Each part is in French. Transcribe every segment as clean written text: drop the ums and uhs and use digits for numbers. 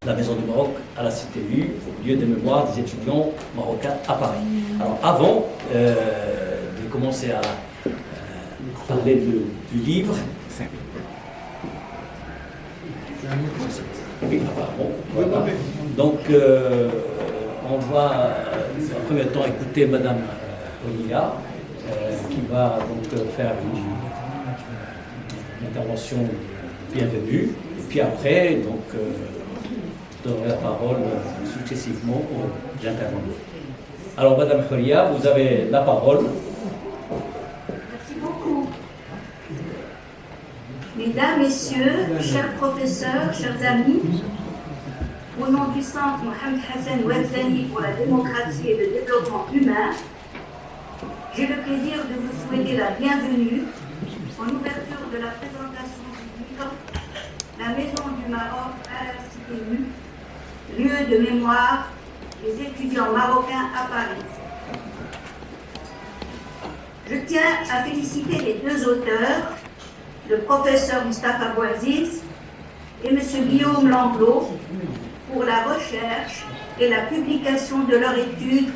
la Maison du Maroc à la Cité U, lieu de mémoire des étudiants marocains à Paris. Alors avant de commencer à parler du livre, oui, apparemment, voilà. Donc on va en premier temps écouter Madame Olia qui va donc faire une intervention bienvenue, et puis après donc donner la parole successivement aux intervenants. Alors Madame Olia, vous avez la parole. Merci beaucoup. Mesdames, Messieurs, chers professeurs, chers amis, au nom du Centre Mohamed Hassan Ouazzani pour la démocratie et le développement humain, j'ai le plaisir de vous souhaiter la bienvenue en ouverture de la présentation du livre La Maison du Maroc à la Cité U, lieu de mémoire des étudiants marocains à Paris. Je tiens à féliciter les deux auteurs, le professeur Moustapha Bouaziz et M. Guillaume Lamblot, pour la recherche et la publication de leur étude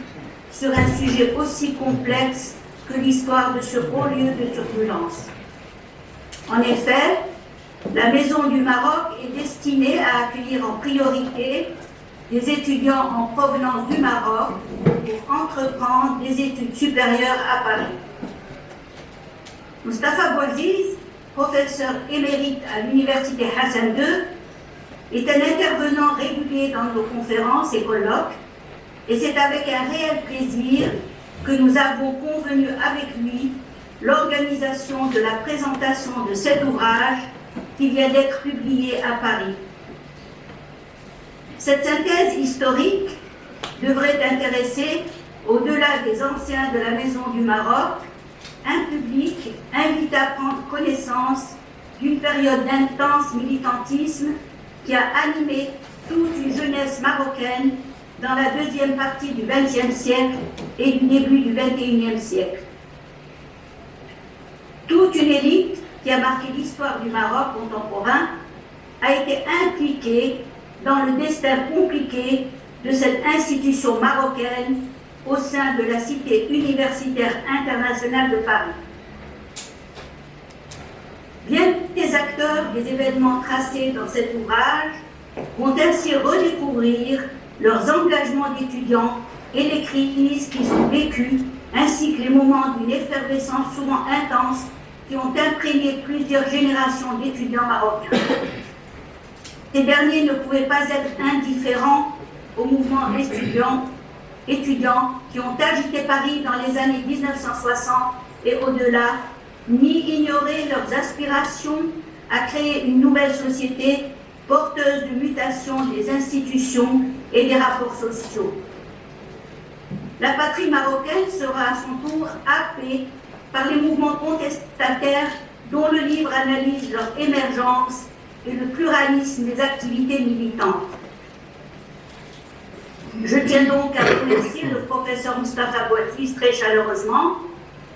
sur un sujet aussi complexe que l'histoire de ce haut lieu de turbulence. En effet, la Maison du Maroc est destinée à accueillir en priorité des étudiants en provenance du Maroc pour entreprendre des études supérieures à Paris. Moustapha Bouaziz, professeur émérite à l'Université Hassan II, est un intervenant régulier dans nos conférences et colloques, et c'est avec un réel plaisir que nous avons convenu avec lui l'organisation de la présentation de cet ouvrage qui vient d'être publié à Paris. Cette synthèse historique devrait intéresser, au-delà des anciens de la Maison du Maroc, un public invité à prendre connaissance d'une période d'intense militantisme qui a animé toute une jeunesse marocaine dans la deuxième partie du XXe siècle et du début du XXIe siècle. Toute une élite qui a marqué l'histoire du Maroc contemporain a été impliquée dans le destin compliqué de cette institution marocaine au sein de la Cité universitaire internationale de Paris. Bien des acteurs des événements tracés dans cet ouvrage vont ainsi redécouvrir leurs engagements d'étudiants et les crises qu'ils ont vécues, ainsi que les moments d'une effervescence souvent intense qui ont imprégné plusieurs générations d'étudiants marocains. Ces derniers ne pouvaient pas être indifférents au mouvement étudiants qui ont agité Paris dans les années 1960 et au-delà, ni ignorer leurs aspirations à créer une nouvelle société porteuse de mutation des institutions et des rapports sociaux. La patrie marocaine sera à son tour happée par les mouvements contestataires dont le livre analyse leur émergence et le pluralisme des activités militantes. Je tiens donc à remercier le professeur Moustapha Bouaziz très chaleureusement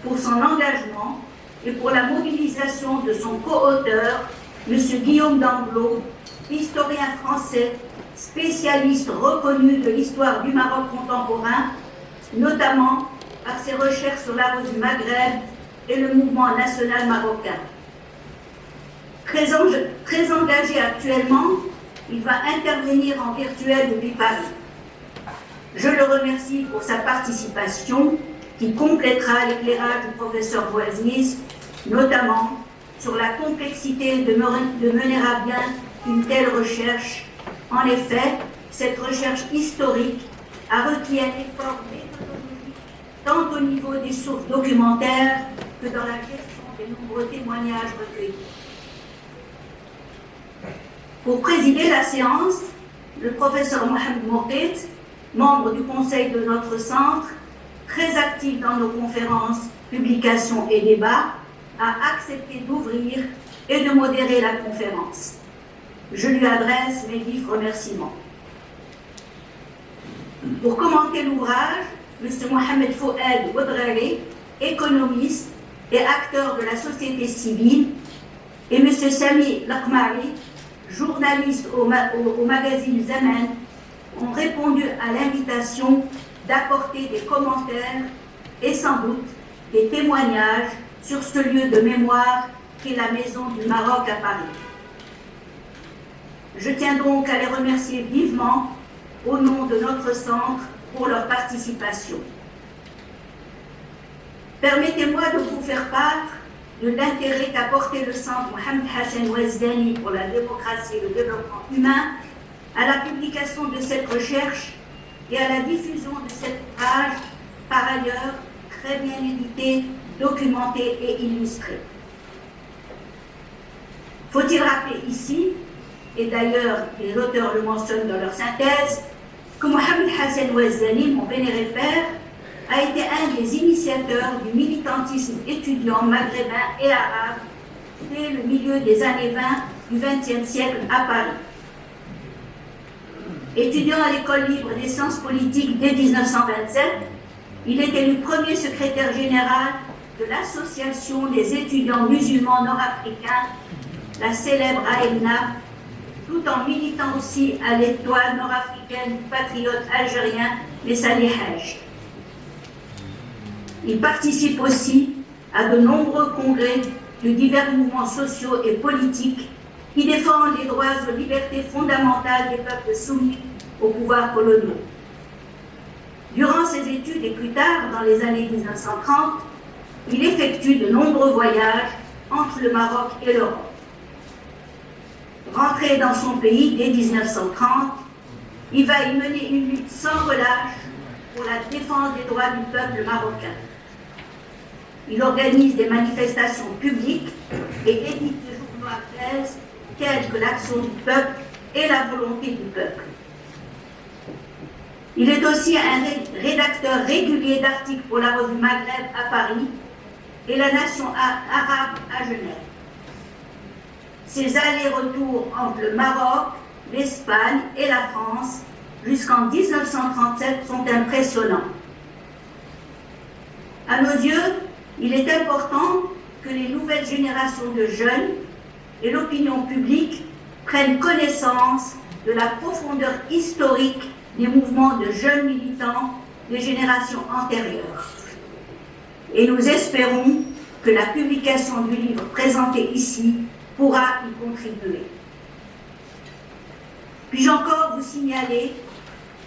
pour son engagement et pour la mobilisation de son co-auteur, M. Guillaume Lamblot, historien français, spécialiste reconnu de l'histoire du Maroc contemporain, notamment par ses recherches sur la rue du Maghreb et le mouvement national marocain. Très engagé actuellement, il va intervenir en virtuel depuis Paris. Je le remercie pour sa participation qui complétera l'éclairage du professeur Bouaziz, notamment sur la complexité de mener à bien une telle recherche. En effet, cette recherche historique a requis un effort méthodologique tant au niveau des sources documentaires que dans la gestion des nombreux témoignages recueillis. Pour présider la séance, le professeur Mohamed Mourted, membre du conseil de notre centre, très actif dans nos conférences, publications et débats, a accepté d'ouvrir et de modérer la conférence. Je lui adresse mes vifs remerciements. Pour commenter l'ouvrage, M. Mohamed Fouad Boudrari, économiste et acteur de la société civile, et M. Sami Lakmari, journalistes au magazine Zaman, ont répondu à l'invitation d'apporter des commentaires et sans doute des témoignages sur ce lieu de mémoire qu'est la Maison du Maroc à Paris. Je tiens donc à les remercier vivement au nom de notre centre pour leur participation. Permettez-moi de vous faire part de l'intérêt qu'a porté le centre Mohamed Hassan Ouazdani pour la démocratie et le développement humain à la publication de cette recherche et à la diffusion de cet ouvrage, par ailleurs très bien édité, documenté et illustré. Faut-il rappeler ici, et d'ailleurs les auteurs le mentionnent dans leur synthèse, que Mohamed Hassan Ouazdani, mon vénéré père, a été un des initiateurs du militantisme étudiant maghrébin et arabe dès le milieu des années 20 du XXe siècle à Paris. Étudiant à l'école libre des sciences politiques dès 1927, il est élu premier secrétaire général de l'Association des étudiants musulmans nord-africains, la célèbre AELNA, tout en militant aussi à l'étoile nord-africaine du patriote algérien Messali Haj. Il participe aussi à de nombreux congrès de divers mouvements sociaux et politiques qui défendent les droits et libertés fondamentales des peuples soumis aux pouvoirs coloniaux. Durant ses études et plus tard, dans les années 1930, il effectue de nombreux voyages entre le Maroc et l'Europe. Rentré dans son pays dès 1930, il va y mener une lutte sans relâche pour la défense des droits du peuple marocain. Il organise des manifestations publiques et édite des journaux à presse tels que l'Action du peuple et la Volonté du peuple. Il est aussi un rédacteur régulier d'articles pour la revue Maghreb à Paris et la Nation arabe à Genève. Ses allers-retours entre le Maroc, l'Espagne et la France jusqu'en 1937 sont impressionnants. À nos yeux, il est important que les nouvelles générations de jeunes et l'opinion publique prennent connaissance de la profondeur historique des mouvements de jeunes militants des générations antérieures. Et nous espérons que la publication du livre présenté ici pourra y contribuer. Puis-je encore vous signaler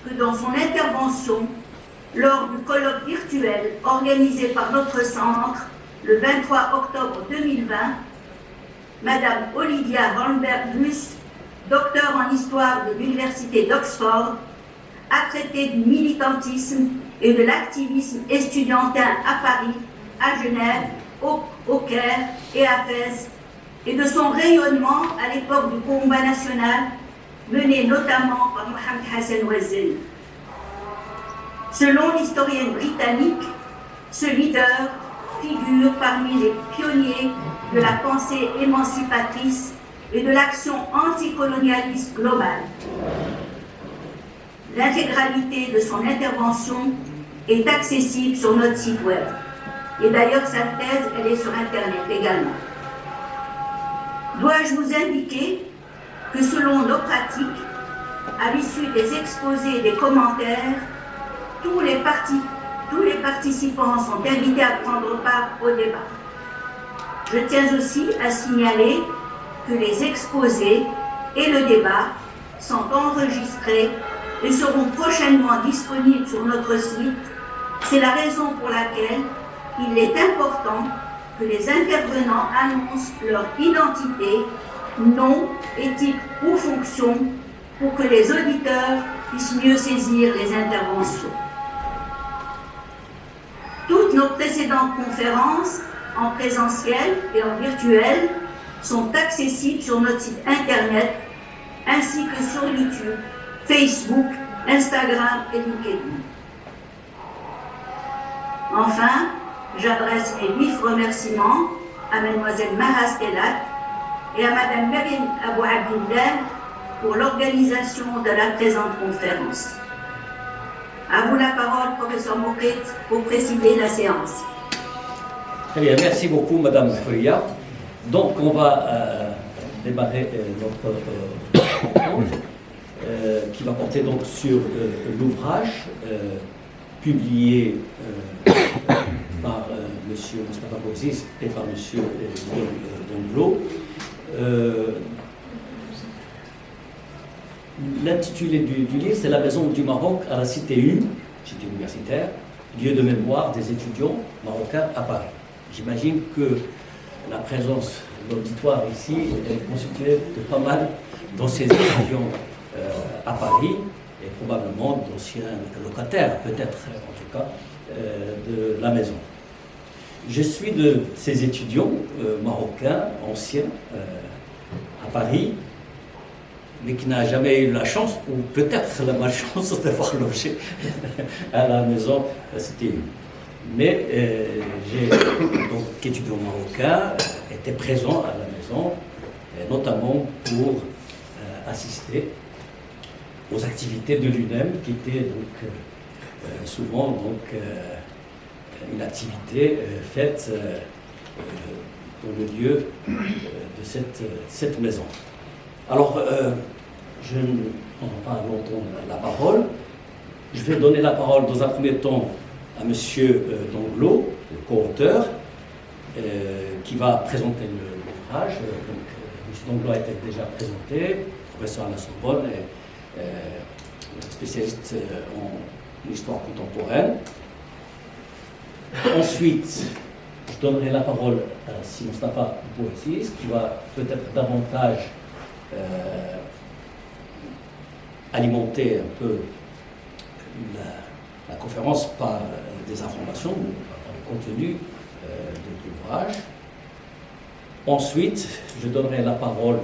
que dans son intervention, lors du colloque virtuel organisé par notre centre le 23 octobre 2020, Madame Olivia Holmberg-Luce, docteure en histoire de l'Université d'Oxford, a traité du militantisme et de l'activisme estudiantin à Paris, à Genève, au Caire et à Fès, et de son rayonnement à l'époque du combat national mené notamment par Mohamed Hassan Ouazdani. Selon l'historienne britannique, ce leader figure parmi les pionniers de la pensée émancipatrice et de l'action anticolonialiste globale. L'intégralité de son intervention est accessible sur notre site web. Et d'ailleurs, sa thèse, elle est sur Internet également. Dois-je vous indiquer que selon nos pratiques, à l'issue des exposés et des commentaires, tous les participants sont invités à prendre part au débat. Je tiens aussi à signaler que les exposés et le débat sont enregistrés et seront prochainement disponibles sur notre site. C'est la raison pour laquelle il est important que les intervenants annoncent leur identité, nom, éthique ou fonction pour que les auditeurs puissent mieux saisir les interventions. Toutes nos précédentes conférences, en présentiel et en virtuel, sont accessibles sur notre site internet ainsi que sur YouTube, Facebook, Instagram et LinkedIn. Enfin, j'adresse mes vifs remerciements à Mademoiselle Maha Stellat et à Madame Marine Abou Abdillah pour l'organisation de la présente conférence. À vous la parole, professeur Moukrit, pour présider la séance. Très bien, merci beaucoup Madame Fouria. Donc on va démarrer notre rencontre, qui va porter donc sur l'ouvrage publié par M. Moustapha Bouaziz et par M. Donglo. L'intitulé du livre, c'est La Maison du Maroc à la Cité 1, cité universitaire, lieu de mémoire des étudiants marocains à Paris. J'imagine que la présence de l'auditoire ici est constituée de pas mal d'anciens étudiants à Paris et probablement d'anciens locataires, peut-être en tout cas, de la maison. Je suis de ces étudiants marocains anciens à Paris, mais qui n'a jamais eu la chance, ou peut-être la malchance, d'avoir logé à la maison Cité 1. Mais j'ai, donc, étudiant marocain, été présent à la maison, notamment pour assister aux activités de l'UNEM, qui était donc souvent donc, une activité faite dans le lieu de cette maison. Alors, je ne prends pas longtemps la parole. Je vais donner la parole dans un premier temps à M. Donglo, le co-auteur, qui va présenter l'ouvrage. M. Donglo a été déjà présenté, professeur à la Sorbonne et spécialiste en histoire contemporaine. Ensuite, je donnerai la parole à Si Moustapha Bouaziz, qui va peut-être davantage alimenter un peu la conférence par des informations, par le contenu de l'ouvrage. Ensuite, je donnerai la parole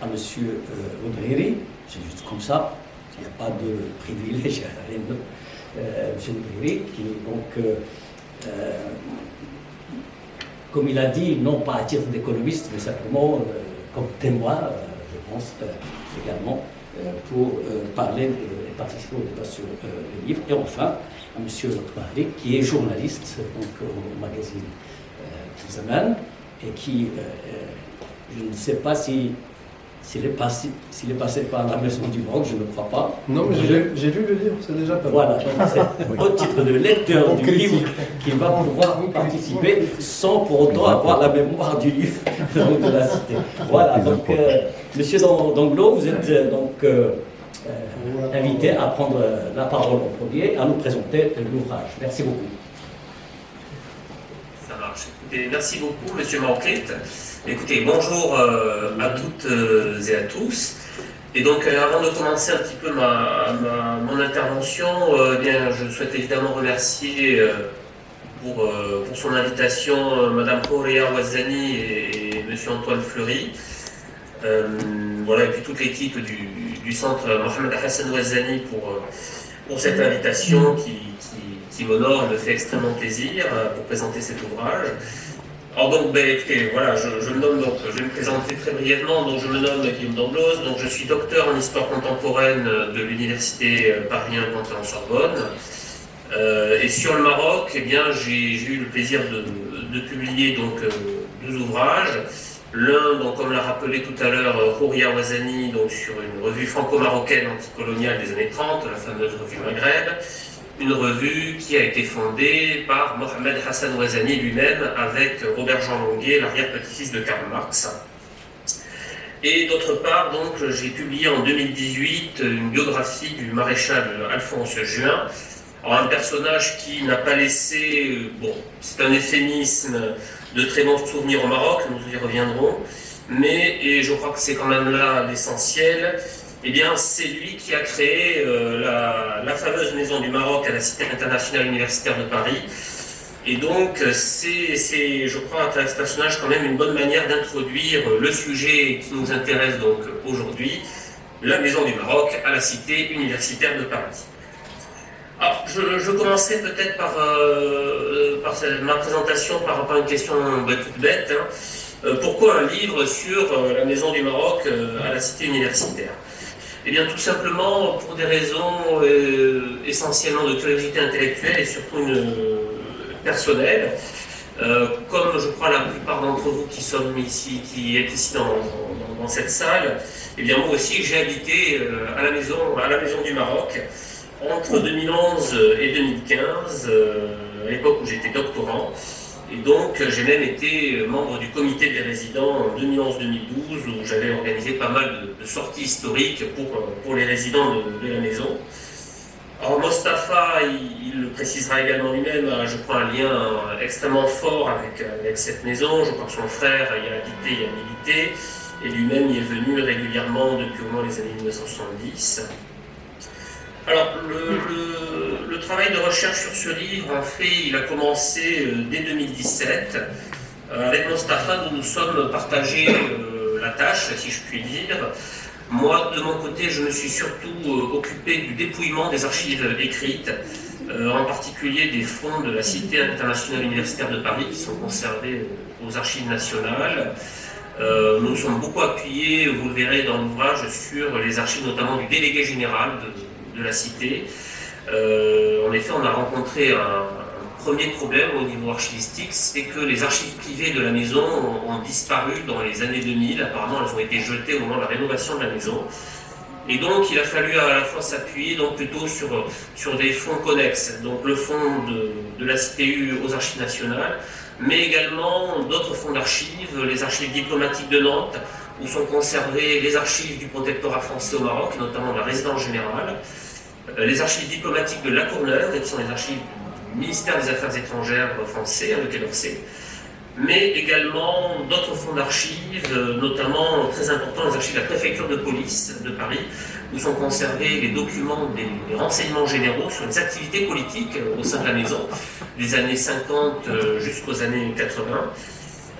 à M. Oudriri, c'est juste comme ça, il n'y a pas de privilège, rien de M. Oudriri, qui donc, comme il a dit, non pas à titre d'économiste, mais simplement comme témoin, je pense, également, pour parler et participer au débat sur le livre. Et enfin, à M. Mahdi, qui est journaliste donc, au magazine Zaman, et qui, je ne sais pas s'il est passé par la Maison du Maroc, je ne crois pas. Non, mais j'ai lu le livre, c'est déjà pas mal. Voilà, donc c'est au titre de lecteur du livre qu'il va pouvoir participer sans pour autant avoir la mémoire du livre de la cité. Voilà, donc Monsieur Donglo, vous êtes donc invité à prendre la parole en premier, à nous présenter l'ouvrage. Merci beaucoup. Ça marche. Écoutez, merci beaucoup, Monsieur Manquet. Écoutez, bonjour à toutes et à tous. Et donc, avant de commencer un petit peu mon intervention, bien, je souhaite évidemment remercier pour son invitation Madame Horia Ouazzani et Monsieur Antoine Fleury. Voilà, et puis toute l'équipe du centre Mohamed Hassan Ouazzani pour cette invitation qui m'honore et me fait extrêmement plaisir pour présenter cet ouvrage. Alors donc, écoutez, voilà, je vais me présenter très brièvement. Donc, je me nomme Guillaume Danglos, donc je suis docteur en histoire contemporaine de l'université Paris 1 Panthéon-Sorbonne. Et sur le Maroc, eh bien, j'ai eu le plaisir de publier donc deux ouvrages. L'un, donc, comme l'a rappelé tout à l'heure Horia Ouazzani, donc sur une revue franco-marocaine anticoloniale des années 30, la fameuse revue Maghreb. Une revue qui a été fondée par Mohamed Hassan Ouazzani lui-même avec Robert-Jean Longuet, l'arrière-petit-fils de Karl Marx. Et d'autre part, donc, j'ai publié en 2018 une biographie du maréchal Alphonse Juin. Alors, un personnage qui n'a pas laissé, bon, c'est un euphémisme, de très bons souvenirs au Maroc, nous y reviendrons, mais, et je crois que c'est quand même là l'essentiel, eh bien, c'est lui qui a créé la fameuse Maison du Maroc à la Cité internationale universitaire de Paris. Et donc, c'est, je crois, à ce personnage quand même une bonne manière d'introduire le sujet qui nous intéresse donc aujourd'hui, la Maison du Maroc à la Cité universitaire de Paris. Alors, je commencerai peut-être par ma présentation par rapport à une question toute bête. Pourquoi un livre sur la Maison du Maroc à la Cité universitaire ? Eh bien, tout simplement pour des raisons essentiellement de curiosité intellectuelle et surtout personnelle. Comme je crois la plupart d'entre vous qui êtes ici dans cette salle, eh bien moi aussi j'ai habité à la maison du Maroc entre 2011 et 2015, à l'époque où j'étais doctorant. Et donc j'ai même été membre du comité des résidents en 2011-2012 où j'avais organisé pas mal de sorties historiques pour les résidents de la maison. Alors Mostafa, il le précisera également lui-même, je crois un lien extrêmement fort avec cette maison. Je crois que son frère y a habité, y a milité, et lui-même y est venu régulièrement depuis au moins les années 1970. Alors le travail de recherche sur ce livre, en fait, il a commencé dès 2017. Avec Mostafa, nous nous sommes partagés la tâche, si je puis dire. Moi, de mon côté, je me suis surtout occupé du dépouillement des archives écrites, en particulier des fonds de la Cité internationale universitaire de Paris, qui sont conservés aux archives nationales. Nous sommes beaucoup appuyés, vous le verrez dans l'ouvrage, sur les archives notamment du délégué général de la Cité. En effet, on a rencontré un premier problème au niveau archivistique, c'est que les archives privées de la maison ont disparu dans les années 2000. Apparemment, elles ont été jetées au moment de la rénovation de la maison. Et donc, il a fallu à la fois s'appuyer plutôt sur des fonds connexes, donc le fonds de la CTU aux archives nationales, mais également d'autres fonds d'archives, les archives diplomatiques de Nantes, où sont conservées les archives du protectorat français au Maroc, notamment la résidence générale, les archives diplomatiques de La Courneuve, qui sont les archives ministère des Affaires étrangères français, le Quai d'Orsay, mais également d'autres fonds d'archives, notamment très importants, les archives de la préfecture de police de Paris, où sont conservés les documents des renseignements généraux sur les activités politiques au sein de la maison, des années 50 jusqu'aux années 80,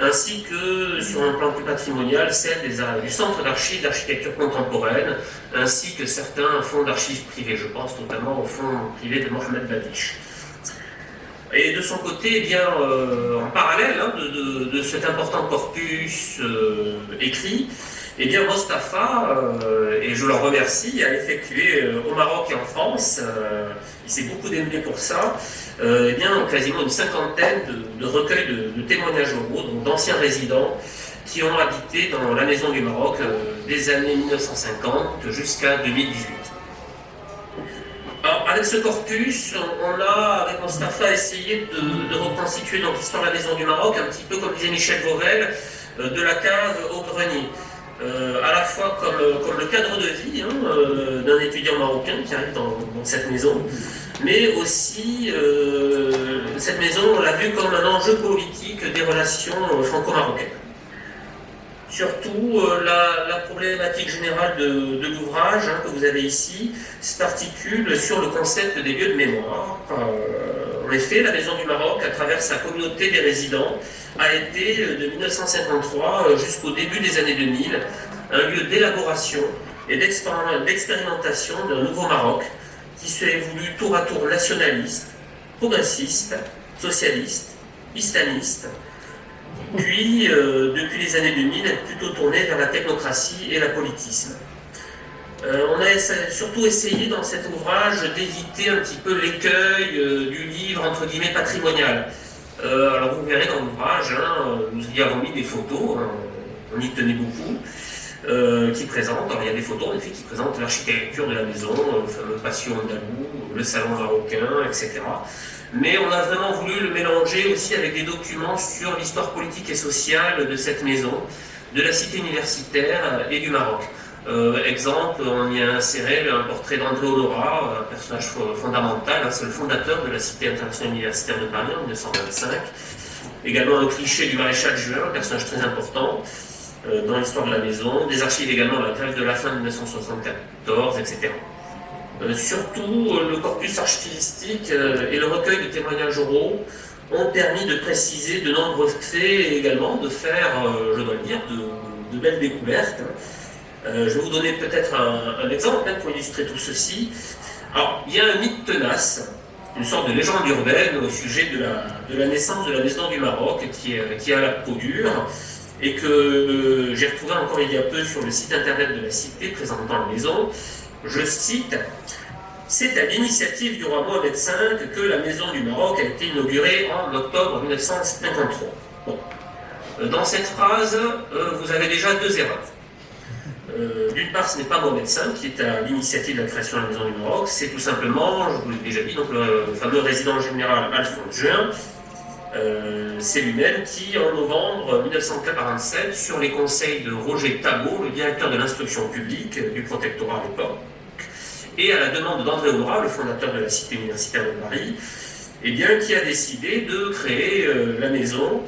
ainsi que, sur un plan plus patrimonial, celle du Centre d'archives d'architecture contemporaine, ainsi que certains fonds d'archives privés. Je pense notamment au fonds privé de Mohamed Badiche. Et de son côté, eh bien, en parallèle de cet important corpus écrit, eh bien, Mostafa, et je le remercie, a effectué au Maroc et en France, il s'est beaucoup démené pour ça, eh bien, quasiment une cinquantaine de recueils de témoignages oraux, donc d'anciens résidents qui ont habité dans la maison du Maroc des années 1950 jusqu'à 2018. Alors, avec ce corpus, on a, avec Mostafa, essayé de reconstituer l'histoire de la maison du Maroc, un petit peu comme disait Michel Vauvel, de la cave au grenier. À la fois comme le cadre de vie d'un étudiant marocain qui arrive dans cette maison, mais aussi cette maison, on l'a vu comme un enjeu politique des relations franco-marocaines. Surtout, la problématique générale de l'ouvrage que vous avez ici s'articule sur le concept des lieux de mémoire. En effet, la Maison du Maroc, à travers sa communauté des résidents, a été, de 1953 jusqu'au début des années 2000, un lieu d'élaboration et d'expérimentation d'un nouveau Maroc qui s'est voulu tour à tour nationaliste, progressiste, socialiste, islamiste, puis, depuis les années 2000, plutôt tourné vers la technocratie et l'apolitisme. On a surtout essayé dans cet ouvrage d'éviter un petit peu l'écueil du livre entre guillemets patrimonial. Alors vous verrez dans l'ouvrage, nous y avons mis des photos, on y tenait beaucoup, qui présentent, alors il y a des photos en effet qui présentent l'architecture de la maison, le fameux patio andalou, le salon marocain, etc. Mais on a vraiment voulu le mélanger aussi avec des documents sur l'histoire politique et sociale de cette maison, de la cité universitaire et du Maroc. Exemple, on y a inséré un portrait d'André Honorat, un personnage fondamental, c'est le fondateur de la Cité internationale universitaire de Paris en 1925. Également un cliché du maréchal Juin, un personnage très important dans l'histoire de la maison. Des archives également à la grève de la fin de 1974, etc. Surtout, le corpus archivistique et le recueil de témoignages oraux ont permis de préciser de nombreux faits et également de faire, je dois le dire, de belles découvertes. Je vais vous donner peut-être un exemple pour illustrer tout ceci. Alors, il y a un mythe tenace, une sorte de légende urbaine au sujet de la naissance de la maison du Maroc qui a la peau dure et que j'ai retrouvé encore il y a peu sur le site internet de la Cité présentant la maison. Je cite: c'est à l'initiative du roi Mohamed V que la Maison du Maroc a été inaugurée en octobre 1953. Bon. Dans cette phrase, vous avez déjà deux erreurs. D'une part, ce n'est pas Mohamed V qui est à l'initiative de la création de la Maison du Maroc, c'est tout simplement, je vous l'ai déjà dit, donc le fameux résident général Alphonse Juin. C'est lui-même qui, en novembre 1947, sur les conseils de Roger Tabot, le directeur de l'instruction publique du protectorat à l'époque, et à la demande d'André Aunerat, le fondateur de la Cité universitaire de Paris, eh bien, qui a décidé de créer la maison.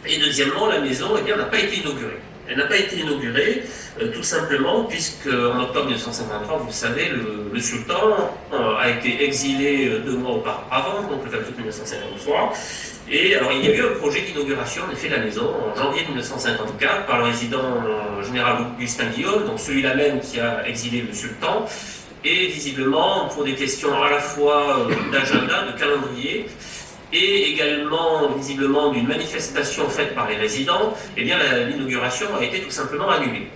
Et deuxièmement, la maison eh bien, n'a pas été inaugurée. Elle n'a pas été inaugurée tout simplement puisque en octobre 1953, vous le savez, le sultan a été exilé 2 mois auparavant, donc le 28 août 1953. Et alors il y a eu un projet d'inauguration en effet de la maison en janvier 1954 par le résident général Augustin Guillaume, donc celui-là même qui a exilé le sultan. Et visiblement, pour des questions à la fois d'agenda, de calendrier, et également visiblement d'une manifestation faite par les résidents, eh bien l'inauguration a été tout simplement annulée.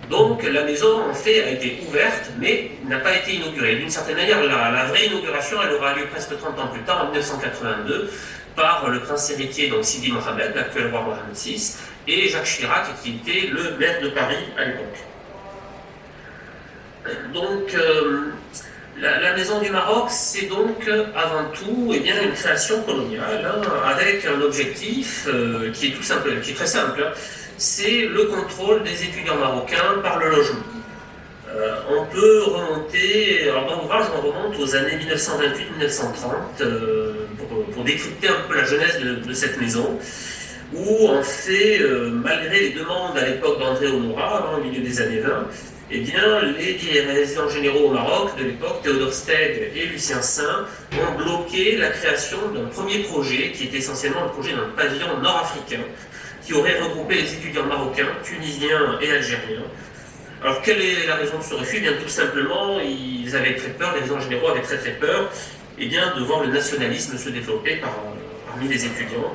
Donc la maison en fait a été ouverte mais n'a pas été inaugurée. D'une certaine manière, la vraie inauguration elle aura lieu presque 30 ans plus tard, en 1982, par le prince héritier, donc Sidi Mohamed, l'actuel roi Mohamed VI, et Jacques Chirac, qui était le maire de Paris à l'époque. Donc la Maison du Maroc, c'est donc avant tout eh bien, une création coloniale avec un objectif qui est tout simple, qui est très simple. C'est le contrôle des étudiants marocains par le logement. On peut remonter, alors dans l'ouvrage on remonte aux années 1928-1930 pour décrypter un peu la genèse de cette maison, où en fait, malgré les demandes à l'époque d'André Aunerat, au milieu des années 20, eh bien, les résidents généraux au Maroc de l'époque, Théodore Steg et Lucien Saint, ont bloqué la création d'un premier projet qui était essentiellement le projet d'un pavillon nord-africain qui aurait regroupé les étudiants marocains, tunisiens et algériens. Alors, quelle est la raison de ce refus? Eh bien, tout simplement, ils avaient très peur, les résidents généraux avaient très peur eh bien, de voir le nationalisme se développer parmi les étudiants.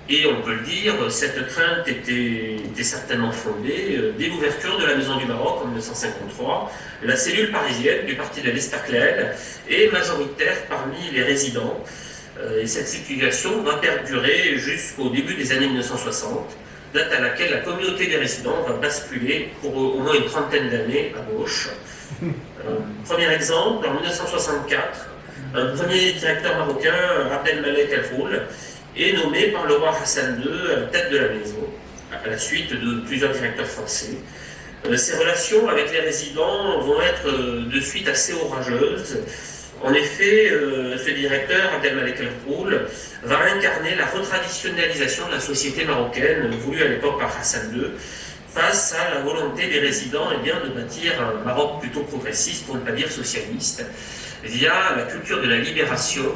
Et on peut le dire, cette crainte était certainement fondée. Dès l'ouverture de la Maison du Maroc en 1953, la cellule parisienne du parti de l'Estarclède est majoritaire parmi les résidents. Et cette situation va perdurer jusqu'au début des années 1960, date à laquelle la communauté des résidents va basculer pour au moins une trentaine d'années à gauche. Premier exemple, en 1964, un premier directeur marocain, Abdelmalek El-Foul, est nommé par le roi Hassan II à la tête de la maison, à la suite de plusieurs directeurs français. Ces relations avec les résidents vont être de suite assez orageuses. En effet, ce directeur, Abdelmalek El-Foul, va incarner la retraditionnalisation de la société marocaine, voulue à l'époque par Hassan II, face à la volonté des résidents eh bien, de bâtir un Maroc plutôt progressiste, pour ne pas dire socialiste, via la culture de la libération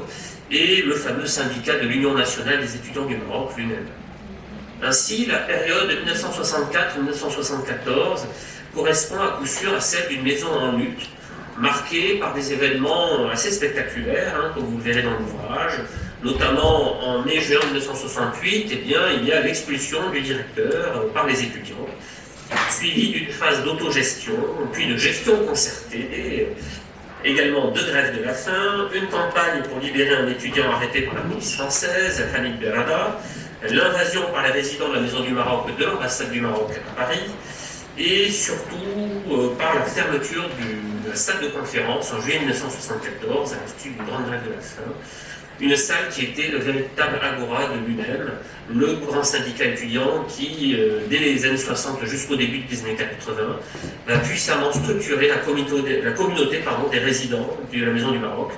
et le fameux syndicat de l'Union nationale des étudiants du Maroc lui-même. Ainsi, la période 1964-1974 correspond à coup sûr à celle d'une maison en lutte, marquée par des événements assez spectaculaires, comme vous le verrez dans l'ouvrage. Notamment en mai-juin 1968, eh bien, il y a l'expulsion du directeur par les étudiants, suivie d'une phase d'autogestion, puis de gestion concertée, également 2 grèves de la faim, une campagne pour libérer un étudiant arrêté par la police française, Hamid Berada, l'invasion par les résidents de la Maison du Maroc de l'ambassade du Maroc à Paris, et surtout par la fermeture de la salle de conférence en juillet 1974 à la suite d'une grande grève de la faim. Une salle qui était le véritable agora de lui-même, le grand syndicat étudiant qui, dès les années 60 jusqu'au début des années 80, va puissamment structurer la communauté des résidents de la Maison du Maroc,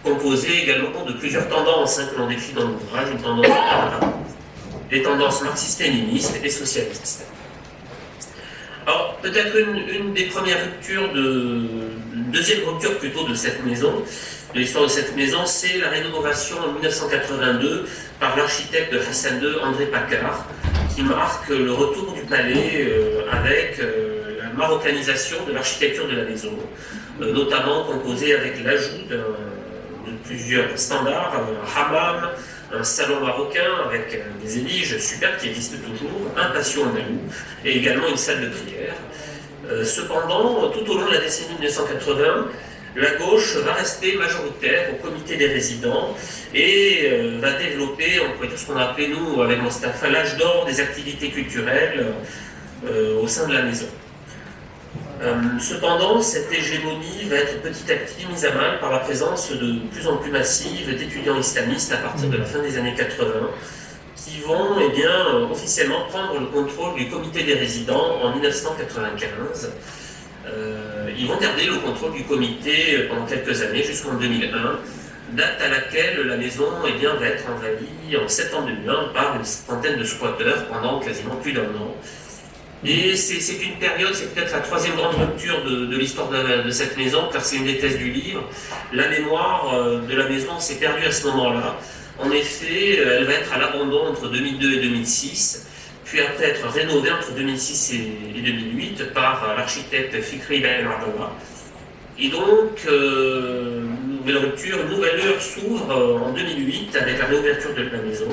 composée également de plusieurs tendances que l'on décrit dans l'ouvrage, des tendances marxistes-léninistes et socialistes. Alors, peut-être une des premières ruptures, une deuxième rupture plutôt de cette maison, de l'histoire de cette maison, c'est la rénovation en 1982 par l'architecte Hassan II, André Paccard, qui marque le retour du palais avec la marocanisation de l'architecture de la maison, notamment composée avec l'ajout de plusieurs standards, un hammam, un salon marocain avec des éliges superbes qui existent toujours, un patio andalou et également une salle de prière. Cependant, tout au long de la décennie 1980, la gauche va rester majoritaire au comité des résidents et va développer, on pourrait dire ce qu'on a appelé nous, avec Mostafa, l'âge d'or des activités culturelles au sein de la maison. Cependant, cette hégémonie va être petit à petit mise à mal par la présence de plus en plus massive d'étudiants islamistes à partir de la fin des années 80, qui vont officiellement prendre le contrôle du comité des résidents en 1995. Ils vont garder le contrôle du comité pendant quelques années, jusqu'en 2001, date à laquelle la maison va être envahie en septembre 2001 par une centaine de squatteurs pendant quasiment plus d'un an. Et c'est une période, c'est peut-être la troisième grande rupture de l'histoire de cette maison, car c'est une des thèses du livre. La mémoire de la maison s'est perdue à ce moment-là. En effet, elle va être à l'abandon entre 2002 et 2006, puis après être rénovée entre 2006 et 2008 par l'architecte Fikri Ben Abdallah. Et donc, nouvelle rupture, une nouvelle ère s'ouvre en 2008 avec la réouverture de la maison.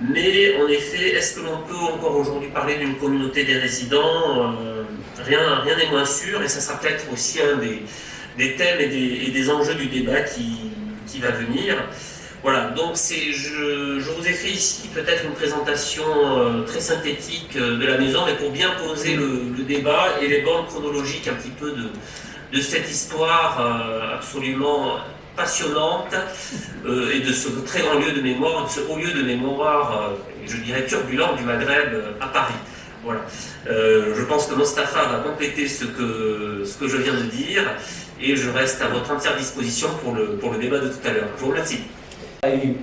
Mais en effet, est-ce que l'on peut encore aujourd'hui parler d'une communauté des résidents? Rien n'est moins sûr, et ça sera peut-être aussi un des thèmes et des enjeux du débat qui va venir. Voilà, donc je vous ai fait ici peut-être une présentation très synthétique de la maison, mais pour bien poser le débat et les bornes chronologiques un petit peu de cette histoire absolument passionnante et de ce très grand lieu de mémoire, de ce haut lieu de mémoire, je dirais turbulent du Maghreb à Paris. Voilà. Je pense que Mostafa va compléter ce que je viens de dire, et je reste à votre entière disposition pour le débat de tout à l'heure. Je vous remercie. J'ai eu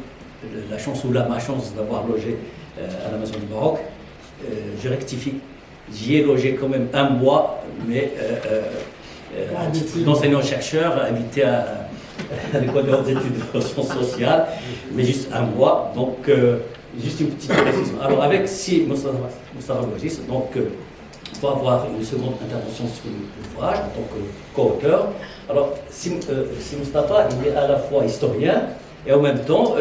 la chance ou la malchance d'avoir logé à la Maison du Maroc. Je rectifie, j'y ai logé quand même un mois, mais d'enseignant-chercheur invité à l'école des hautes études de sciences sociales, mais juste un mois, donc juste une petite précision. Alors avec Mostafa Bouaziz, donc pour avoir une seconde intervention sur l'ouvrage en tant que co-auteur. Alors si Mostafa il est à la fois historien et en même temps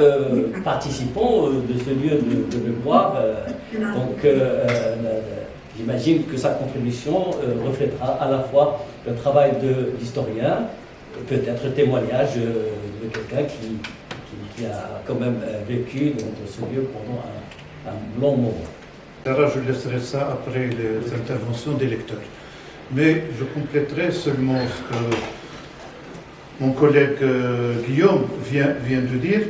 participant de ce lieu de mémoire, donc j'imagine que sa contribution reflètera à la fois le travail d'historien, peut-être témoignage de quelqu'un qui a quand même vécu dans ce lieu pendant un long moment. Alors je laisserai ça après les interventions des lecteurs. Mais je compléterai seulement ce que mon collègue Guillaume vient de dire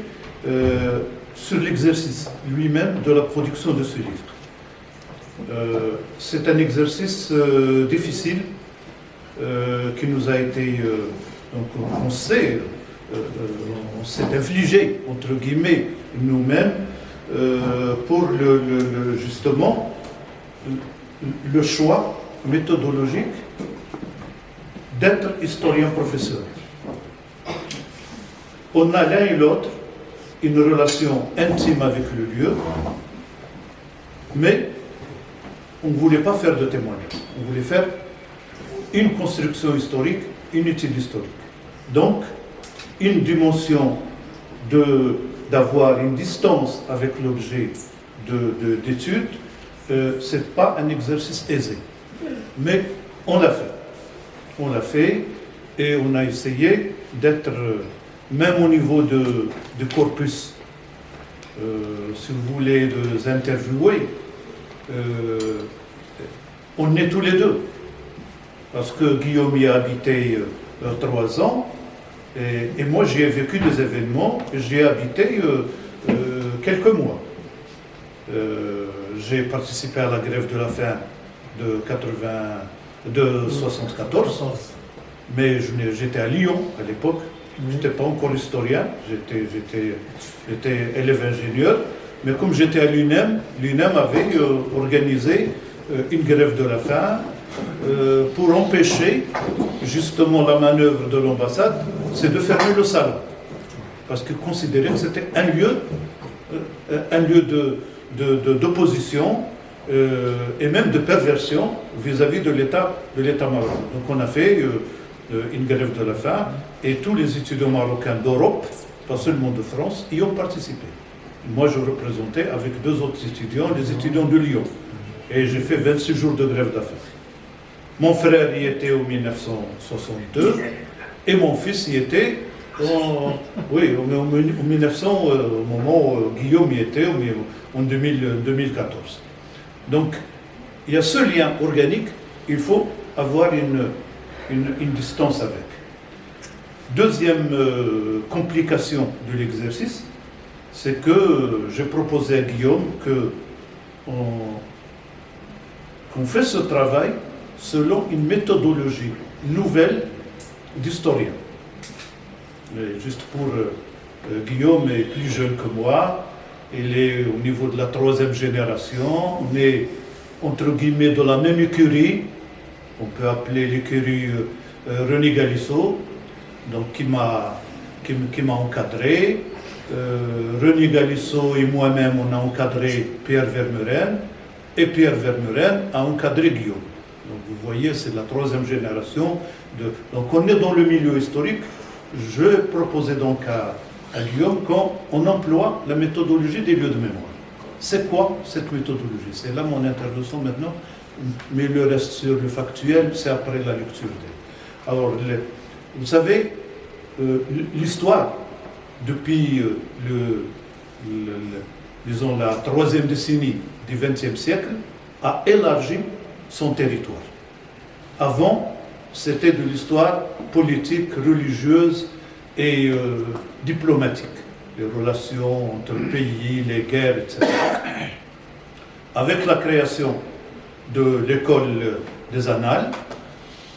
sur l'exercice lui-même de la production de ce livre. C'est un exercice difficile qui nous a été... donc on s'est infligé, entre guillemets, nous-mêmes, pour justement le choix méthodologique d'être historien-professeur. On a l'un et l'autre une relation intime avec le lieu, mais on ne voulait pas faire de témoignage. On voulait faire une construction historique, une étude historique. Donc, une dimension d'avoir une distance avec l'objet d'étude, ce n'est pas un exercice aisé. Mais on l'a fait. On l'a fait et on a essayé d'être, même au niveau du corpus, si vous voulez, de interviewer, on est tous les deux. Parce que Guillaume y a habité 3 ans, et moi j'y ai vécu des événements, j'y ai habité quelques mois. J'ai participé à la grève de la faim de 74, mais j'étais à Lyon à l'époque, je n'étais pas encore historien, j'étais élève ingénieur, mais comme j'étais à l'UNEM, l'UNEM avait organisé une grève de la faim pour empêcher justement la manœuvre de l'ambassade, c'est de fermer le salon. Parce qu'ils considéraient que c'était un lieu d'opposition et même de perversion vis-à-vis de l'État marocain. Donc on a fait une grève de la faim et tous les étudiants marocains d'Europe, pas seulement de France, y ont participé. Moi je représentais avec 2 autres étudiants, les étudiants de Lyon. Et j'ai fait 26 jours de grève de la faim. Mon frère y était en 1962 et mon fils y était en 1900, au moment où Guillaume y était, en 2014. Donc, il y a ce lien organique, il faut avoir une distance avec. Deuxième complication de l'exercice, c'est que j'ai proposé à Guillaume qu'on fait ce travail selon une méthodologie nouvelle d'historien. Juste pour Guillaume est plus jeune que moi, il est au niveau de la 3e génération, on est entre guillemets de la même écurie, on peut appeler l'écurie René Galissot, donc qui m'a encadré. René Galissot et moi-même, on a encadré Pierre Vermeuren, et Pierre Vermeuren a encadré Guillaume. Donc vous voyez, c'est la 3e génération. Donc on est dans le milieu historique. Je proposais donc à Guillaume qu'on emploie la méthodologie des lieux de mémoire. C'est quoi cette méthodologie? C'est là mon intervention maintenant, mais le reste sur le factuel, c'est après la lecture. Alors, vous savez, l'histoire, depuis disons la 3e décennie du XXe siècle, a élargi son territoire. Avant, c'était de l'histoire politique, religieuse et diplomatique. Les relations entre pays, les guerres, etc. Avec la création de l'école des annales,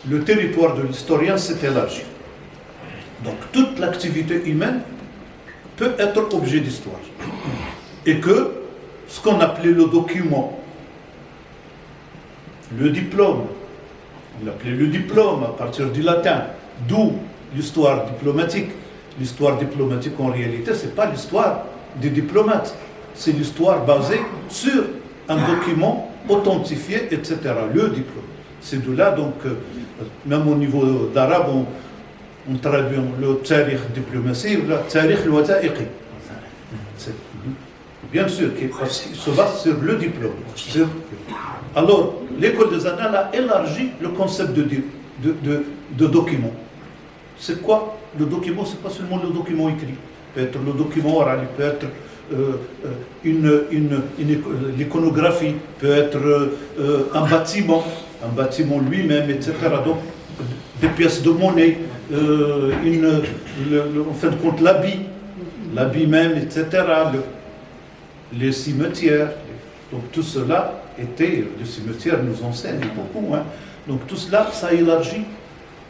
le territoire de l'historien s'est élargi. Donc toute l'activité humaine peut être objet d'histoire. Et que ce qu'on appelait le document, le diplôme, on l'appelait le diplôme à partir du latin, d'où l'histoire diplomatique. L'histoire diplomatique, en réalité, ce n'est pas l'histoire des diplomates. C'est l'histoire basée sur un document authentifié, etc. Le diplôme. C'est de là, donc, même au niveau d'arabe, on traduit le tarikh diplomatie, le tarikh al-watha'iqi. Bien sûr, qui se base sur le diplôme. Alors, l'école des annales a élargi le concept de document. C'est quoi le document? Ce n'est pas seulement le document écrit. Il peut être le document oral, il peut être l'iconographie, peut être un bâtiment lui-même, etc. Donc, des pièces de monnaie, en fin de compte, l'habit même, etc. Les cimetières. Donc, tout cela était, le cimetière nous enseigne beaucoup. Hein. Donc, tout cela, ça élargit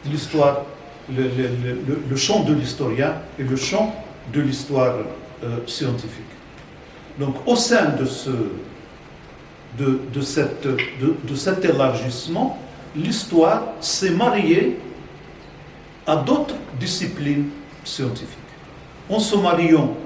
l'histoire. Le champ de l'historien et le champ de l'histoire scientifique. Donc, au sein de cet élargissement, l'histoire s'est mariée à d'autres disciplines scientifiques. En se mariant,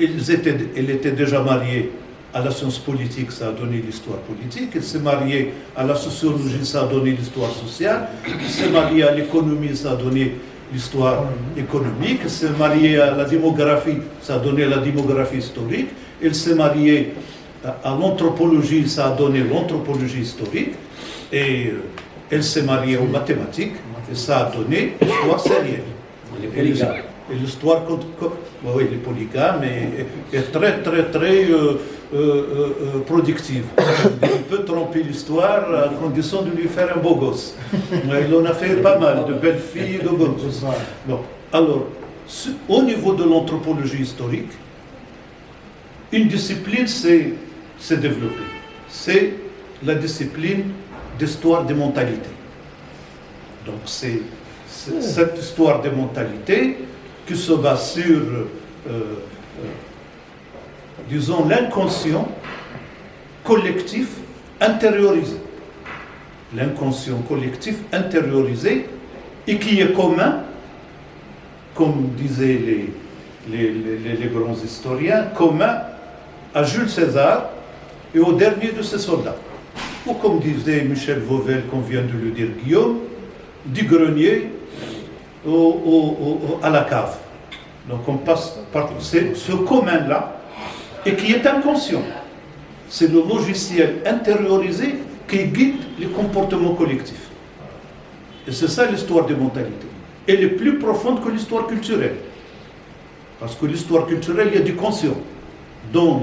elle était déjà mariée à la science politique, ça a donné l'histoire politique. Elle s'est mariée à la sociologie, ça a donné l'histoire sociale. Elle s'est mariée à l'économie, ça a donné l'histoire économique. Elle s'est mariée à la démographie, ça a donné la démographie historique. Elle s'est mariée à l'anthropologie, ça a donné l'anthropologie historique. Et elle s'est mariée aux mathématiques, et ça a donné l'histoire sérielle. Les polygames. Et l'histoire, oui, les polygames est très, très, très productive. On peut tromper l'histoire à condition de lui faire un beau gosse. Il en a fait pas mal, de belles filles et de beaux gosses. Bon. Alors, au niveau de l'anthropologie historique, une discipline s'est développée. C'est la discipline d'histoire des mentalités. Donc, c'est cette histoire des mentalités qui se base sur, disons, l'inconscient collectif intériorisé. L'inconscient collectif intériorisé et qui est commun, comme disaient les grands historiens, commun à Jules César et au dernier de ses soldats. Ou comme disait Michel Vauvel, qu'on vient de le dire Guillaume, du grenier à la cave. Donc on passe par ce commun-là et qui est inconscient. C'est le logiciel intériorisé qui guide les comportements collectifs. Et c'est ça l'histoire des mentalités. Elle est plus profonde que l'histoire culturelle. Parce que l'histoire culturelle, il y a du conscient. Dans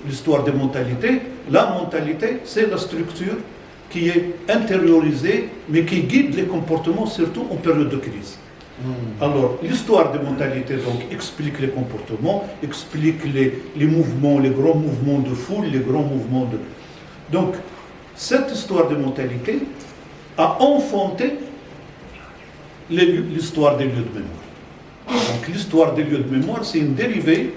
l'histoire des mentalités, la mentalité, c'est la structure qui est intériorisée, mais qui guide les comportements, surtout en période de crise. Alors, l'histoire des mentalités donc, explique les comportements, explique les mouvements, les grands mouvements de foule, les grands mouvements de... Donc, cette histoire des mentalités a enfanté l'histoire des lieux de mémoire. Donc, l'histoire des lieux de mémoire, c'est une dérivée,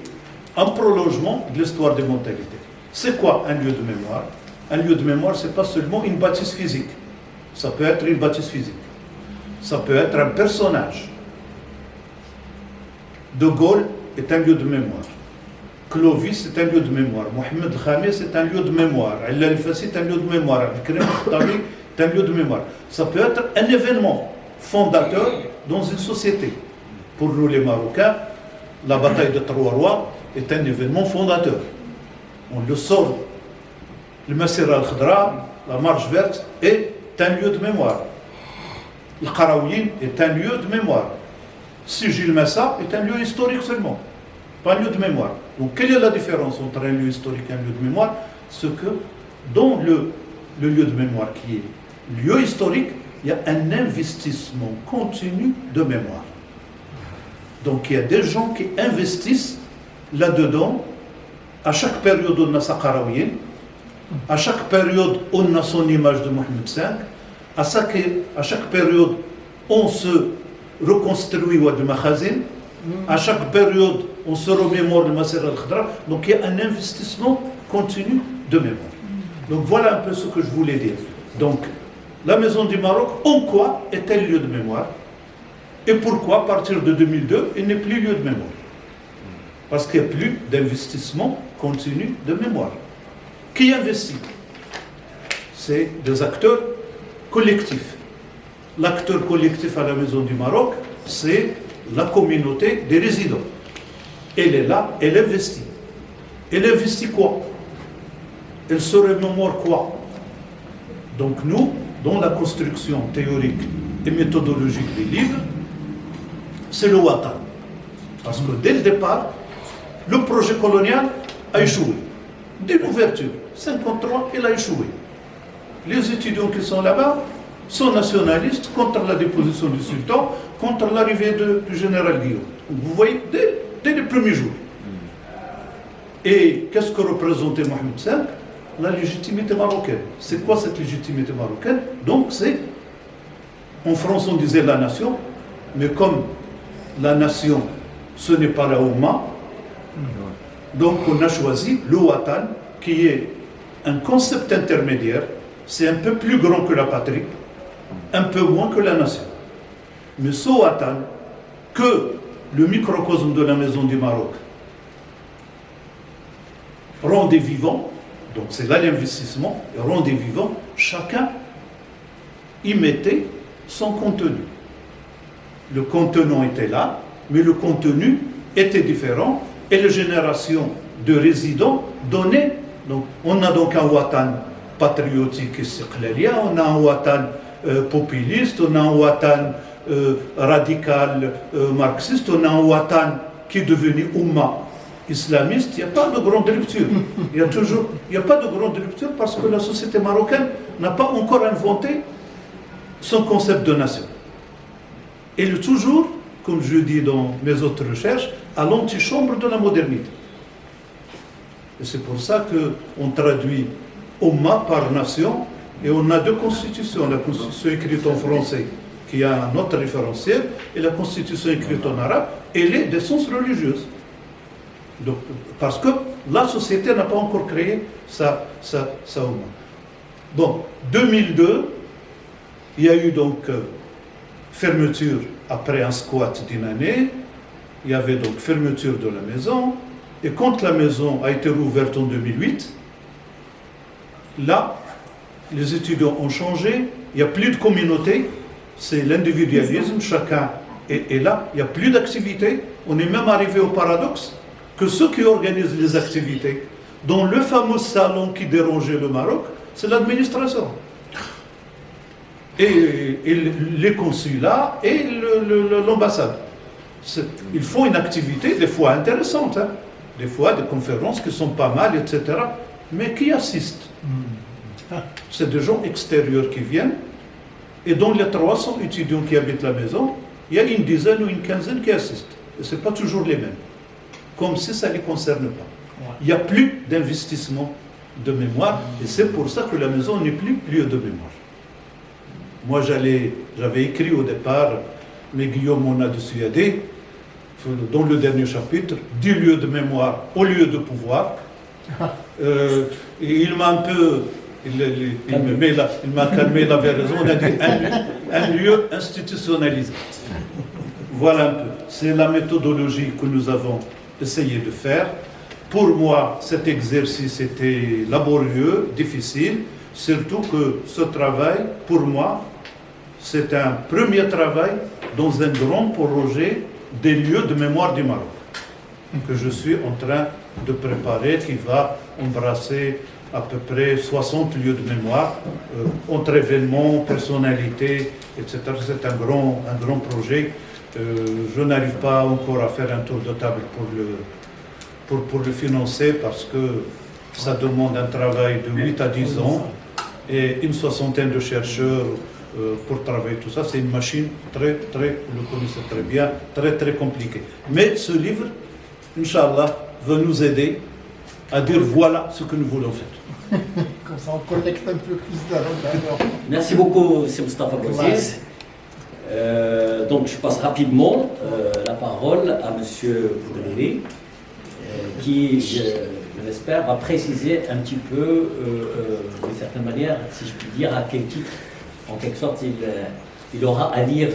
un prolongement de l'histoire des mentalités. C'est quoi un lieu de mémoire? Un lieu de mémoire, ce n'est pas seulement une bâtisse physique. Ça peut être une bâtisse physique. Ça peut être un personnage. De Gaulle est un lieu de mémoire. Clovis est un lieu de mémoire. Mohamed Khamis est un lieu de mémoire. Allah al-Fassi est un lieu de mémoire. Al-Karim al-Khattabi est un lieu de mémoire. Ça peut être un événement fondateur dans une société. Pour nous les Marocains, la bataille de Trois-Rois est un événement fondateur. On le sort. Le Massira al-Khadra, la marche verte, est un lieu de mémoire. Le Qarawiyyin est un lieu de mémoire. Sijil Massa est un lieu historique seulement, pas un lieu de mémoire. Donc quelle est la différence entre un lieu historique et un lieu de mémoire? C'est que dans le lieu de mémoire qui est lieu historique, il y a un investissement continu de mémoire. Donc il y a des gens qui investissent là-dedans. À chaque période on a sa Qarawiyyin, à chaque période on a son image de Mohamed V, à chaque période on se reconstruit Wad Makhazin, à chaque période on se remémore le Massira al-Khadra. Donc il y a un investissement continu de mémoire. Donc voilà un peu ce que je voulais dire. Donc la Maison du Maroc, en quoi est-elle lieu de mémoire? Et pourquoi, à partir de 2002, il n'est plus lieu de mémoire? Parce qu'il n'y a plus d'investissement continu de mémoire. Qui investit? C'est des acteurs collectifs. L'acteur collectif à la Maison du Maroc, c'est la communauté des résidents. Elle est là, elle investit. Elle investit quoi? Elle se remémore quoi? Donc nous, dans la construction théorique et méthodologique des livres, c'est le Watan. Parce que dès le départ, le projet colonial a échoué. Dès l'ouverture, 1953, il a échoué. Les étudiants qui sont là-bas sont nationalistes contre la déposition du sultan, contre l'arrivée du général Guillaume. Vous voyez, dès les premiers jours. Et qu'est-ce que représentait Mohamed V? La légitimité marocaine. C'est quoi cette légitimité marocaine? Donc c'est, en France on disait la nation, mais comme la nation, ce n'est pas la Oumma, donc on a choisi le Watan, qui est un concept intermédiaire. C'est un peu plus grand que la patrie, un peu moins que la nation. Mais ce Watan, que le microcosme de la Maison du Maroc rendait vivant, donc c'est là l'investissement, rendait vivant, chacun y mettait son contenu. Le contenant était là, mais le contenu était différent, et les générations de résidents donnaient. Donc, on a donc un Watan patriotique et istiqlalia, on a un Watan populiste, on a un Watan radical marxiste, on a un Watan qui est devenu Oumma islamiste. Il n'y a pas de grande rupture. Il n'y a pas de grande rupture parce que la société marocaine n'a pas encore inventé son concept de nation. Elle est toujours, comme je dis dans mes autres recherches, à l'antichambre de la modernité. Et c'est pour ça qu'on traduit Oumma par nation, et on a deux constitutions, la constitution écrite en français, qui a un autre référentiel, et la constitution écrite en arabe, elle est d'essence religieuse. Donc, parce que la société n'a pas encore créé sa Oumma. Bon, 2002, il y a eu donc fermeture après un squat d'une année, il y avait donc fermeture de la maison, et quand la maison a été rouverte en 2008, là, les étudiants ont changé, il n'y a plus de communauté, c'est l'individualisme, chacun est là, il n'y a plus d'activité. On est même arrivé au paradoxe que ceux qui organisent les activités, dans le fameux salon qui dérangeait le Maroc, c'est l'administration. et les consulats et l'ambassade. Ils font une activité des fois intéressante, hein. Des fois des conférences qui sont pas mal, etc. Mais qui assistent? C'est des gens extérieurs qui viennent, et dans les 300 étudiants qui habitent la maison, il y a une dizaine ou une quinzaine qui assistent. Et ce n'est pas toujours les mêmes. Comme si ça ne les concerne pas. Il n'y a plus d'investissement de mémoire, et c'est pour ça que la maison n'est plus lieu de mémoire. Moi, j'avais écrit au départ, mais Guillaume m'en a dissuadé, dans le dernier chapitre, 10 lieux de mémoire au lieu de pouvoir. Et il m'a un peu... Il m'a calmé, il avait raison, on a dit un lieu institutionnalisé. Voilà un peu. C'est la méthodologie que nous avons essayé de faire. Pour moi, cet exercice était laborieux, difficile, surtout que ce travail, pour moi, c'est un premier travail dans un grand projet des lieux de mémoire du Maroc, que je suis en train de préparer, qui va embrasser à peu près 60 lieux de mémoire, entre événements, personnalités, etc. C'est un grand projet. Je n'arrive pas encore à faire un tour de table pour le financer, parce que ça demande un travail de 8 à 10 ans et une soixantaine de chercheurs pour travailler tout ça. C'est une machine très, vous le connaissez très bien, très compliquée. Mais ce livre, Inch'Allah, va nous aider à dire voilà ce que nous voulons faire. Comme ça, on collecte un peu plus d'argent. Merci beaucoup, c'est Moustapha Bouaziz. Donc je passe rapidement la parole à M. Poudriri, qui, je l'espère, va préciser un petit peu, d'une certaine manière, si je puis dire, à quel titre, en quelque sorte, il aura à lire,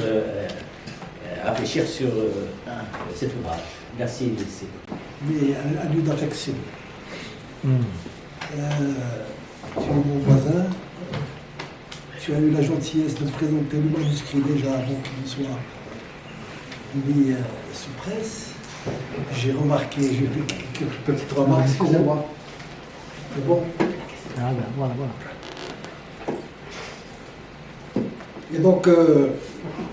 à réfléchir sur cet ouvrage. Merci. Mais un lieu d'affection. Tu es mon voisin. Tu as eu la gentillesse de me présenter le manuscrit déjà avant qu'il soit mis sous presse. J'ai remarqué, j'ai fait quelques petites remarques. Excusez-moi. C'est bon? Ah ben, voilà. Et donc,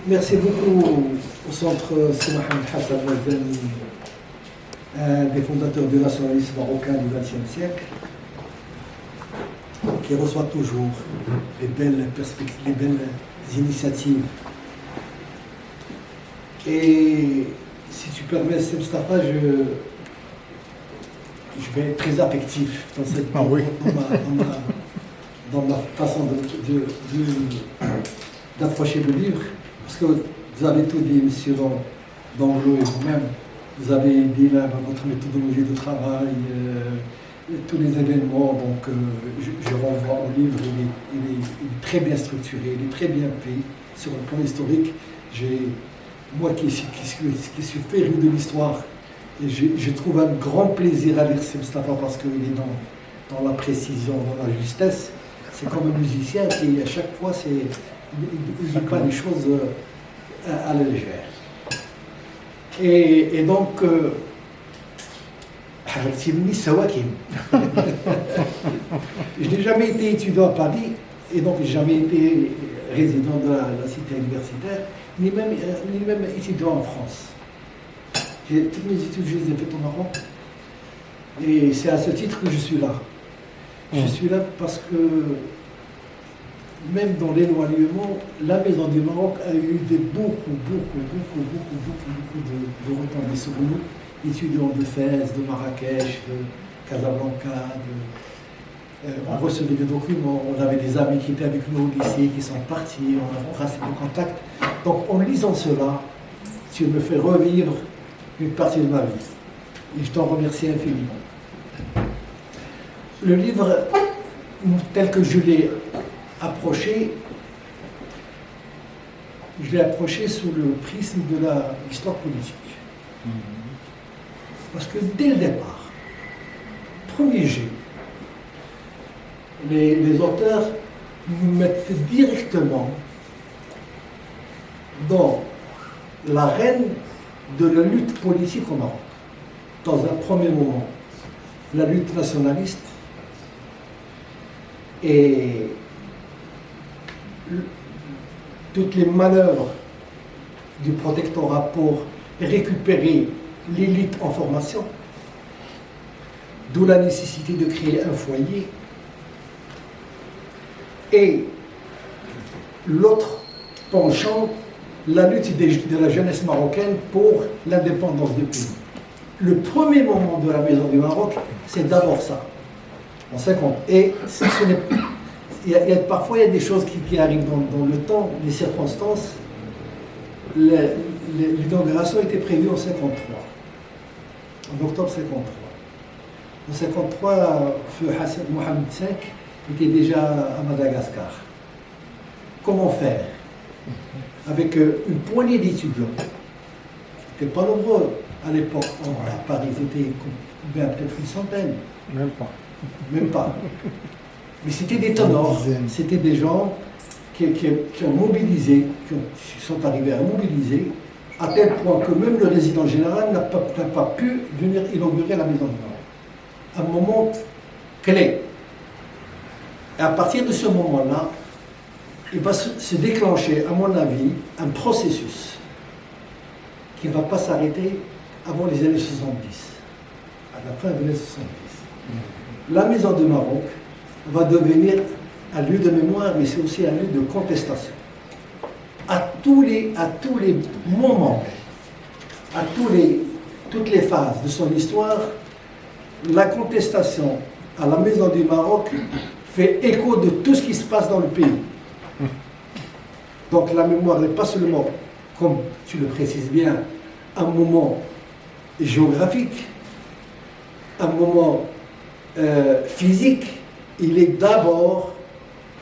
merci beaucoup au centre Sidi Mohamed Hassan Razani, un des fondateurs du nationalisme marocain du XXe siècle, qui reçoit toujours les belles perspectives, les belles initiatives. Et si tu permets, Moustapha, je vais être très affectif dans, dans ma façon d'approcher le livre, parce que vous avez tout dit, monsieur Danglot et vous-même, vous avez dit là, votre méthodologie de travail, tous les événements, donc je renvoie au livre, il est très bien structuré, il est très bien fait sur le plan historique. Moi qui suis féru de l'histoire, je trouve un grand plaisir à lire Moustapha, parce qu'il est dans la précision, dans la justesse. C'est comme un musicien qui, à chaque fois, il ne dit pas les choses à la légère. Et donc, je n'ai jamais été étudiant à Paris, et donc je n'ai jamais été résident de la cité universitaire, ni même étudiant en France. Toutes mes études, je les ai faites au Maroc, et c'est à ce titre que je suis là. Je suis là parce que, même dans l'éloignement, la Maison du Maroc a eu beaucoup de retombées sur nous, étudiants de Fès, de Marrakech, de Casablanca. On recevait des documents, on avait des amis qui étaient avec nous au lycée, qui sont partis, on restait en contact. Donc en lisant cela, tu me fais revivre une partie de ma vie. Et je t'en remercie infiniment. Le livre, tel que je l'ai approché sous le prisme de l'histoire politique. Parce que dès le départ, premier jet, les auteurs nous mettent directement dans l'arène de la lutte politique au Maroc. Dans un premier moment, la lutte nationaliste et toutes les manœuvres du protectorat pour récupérer l'élite en formation, d'où la nécessité de créer un foyer. Et l'autre penchant, la lutte de la jeunesse marocaine pour l'indépendance du pays. Le premier moment de la Maison du Maroc, c'est d'abord ça, en 50. Et parfois, il y a des choses qui arrivent dans le temps, les circonstances. L'inauguration était prévue en 53, en octobre 53. En 53, Feu Hassan Mohamed V était déjà à Madagascar. Comment faire? Avec une poignée d'étudiants, qui n'étaient pas nombreux à l'époque, à Paris, c'était peut-être une centaine. Même pas. Même pas. Mais c'était des ténors, c'était des gens qui ont mobilisé, qui sont arrivés à mobiliser, à tel point que même le résident général n'a pas pu venir inaugurer la Maison du Maroc. Un moment clé. Et à partir de ce moment-là, il va se déclencher, à mon avis, un processus qui ne va pas s'arrêter avant les années 70, à la fin des années 70. La Maison du Maroc va devenir un lieu de mémoire, mais c'est aussi un lieu de contestation. À tous les moments, toutes les phases de son histoire, la contestation à la Maison du Maroc fait écho de tout ce qui se passe dans le pays. Donc la mémoire n'est pas seulement, comme tu le précises bien, un moment géographique, un moment physique, il est d'abord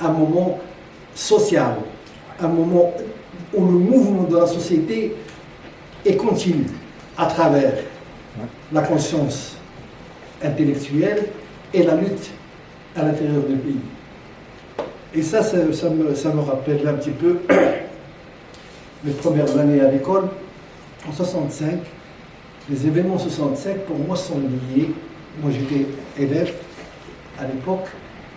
un moment social, un moment où le mouvement de la société est continu à travers la conscience intellectuelle et la lutte à l'intérieur du pays. Et ça me rappelle un petit peu mes premières années à l'école, en 65. Les événements 65, pour moi, sont liés. Moi, j'étais élève à l'époque,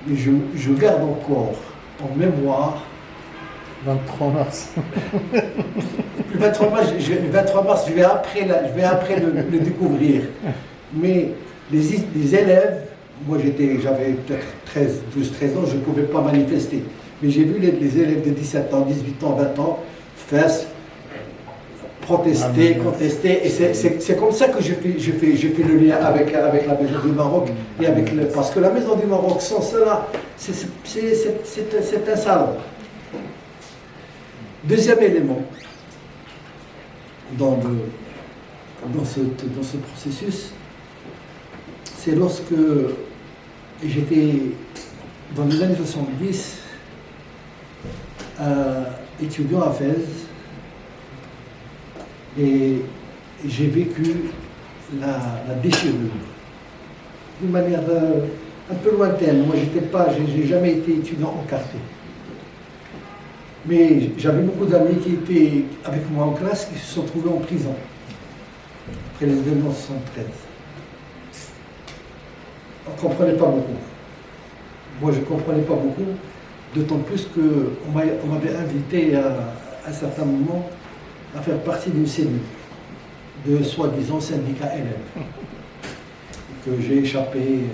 mais je garde encore en mémoire. 23 mars. Le 23 mars, je vais après le découvrir. Mais les élèves, moi j'avais peut-être 12-13 ans, je ne pouvais pas manifester. Mais j'ai vu les élèves de 17 ans, 18 ans, 20 ans faire protester, contester. Et c'est comme ça que je fais le lien avec la Maison du Maroc. Et parce que la Maison du Maroc, sans cela, c'est un salon. Deuxième élément dans ce processus, c'est lorsque j'étais dans les années 70 étudiant à Fès et j'ai vécu la déchirure d'une manière un peu lointaine. Moi, j'ai jamais été étudiant encarté. Mais j'avais beaucoup d'amis qui étaient avec moi en classe qui se sont trouvés en prison après les événements 73. On ne comprenait pas beaucoup. Moi, je ne comprenais pas beaucoup, d'autant plus qu'on m'avait invité à un certain moment à faire partie d'une cellule de soi-disant syndicat LM. Que j'ai échappé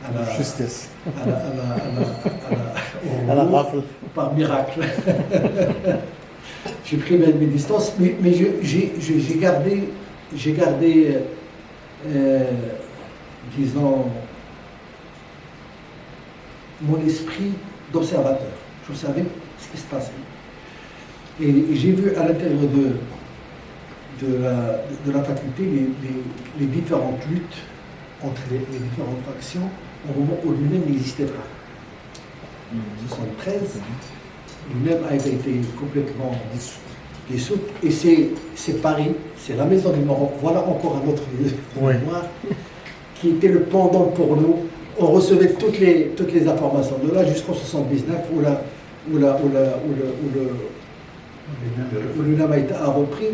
à la justesse, à la rafle par miracle. J'ai pris mes distances, mais j'ai gardé disons, mon esprit d'observateur. Je savais ce qui se passait. Et j'ai vu à l'intérieur de la faculté les différentes luttes entre les différentes factions au moment où l'UNEM n'existait pas. En 1973, l'UNEM a été complètement dissoute. Et c'est Paris, c'est la Maison du Maroc, voilà encore un autre lieu de mémoire, qui était le pendant pour nous. On recevait toutes les informations de là jusqu'en 1979 où l'UNEM a repris.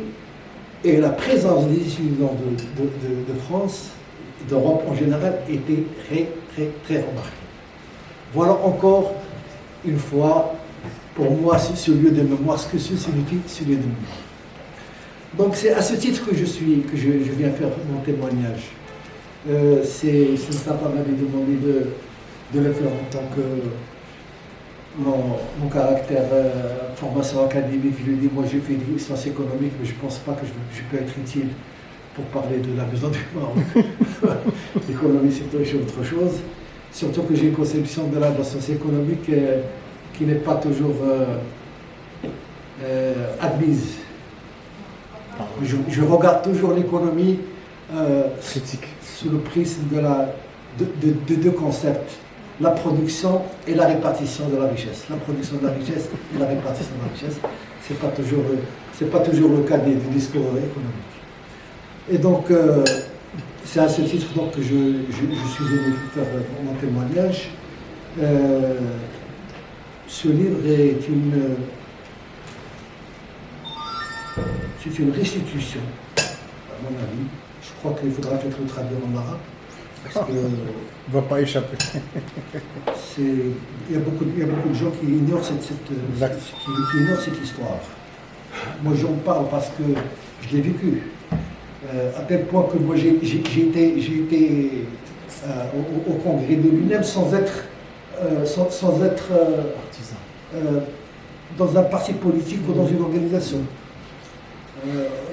Et la présence des étudiants de France, d'Europe en général, était très, très, très remarquée. Voilà encore une fois pour moi ce lieu de mémoire, ce que ce signifie ce lieu de mémoire. Donc c'est à ce titre que je viens faire mon témoignage. C'est Mustafa m'avait demandé de le faire en tant que mon caractère formation académique. Je lui ai dit, moi j'ai fait des sciences économiques, mais je ne pense pas que je peux être utile pour parler de la maison du Maroc. L'économie c'est autre chose. Surtout que j'ai une conception de la science économique qui n'est pas toujours admise. Je regarde toujours l'économie Critique. sous le prisme de deux concepts, la production et la répartition de la richesse. La production de la richesse et la répartition de la richesse, c'est pas toujours le cas du discours économique. Et donc, c'est à ce titre donc, que je suis venu faire mon témoignage. Ce livre est une restitution, à mon avis. Je crois qu'il faudra peut-être le traduire en arabe. Parce que Il ne va pas échapper. il y a beaucoup de gens qui ignorent qui ignorent cette histoire. Moi, j'en parle parce que je l'ai vécu. À tel point que moi, j'ai été au congrès de l'UNEM sans être dans un parti politique ou dans une organisation.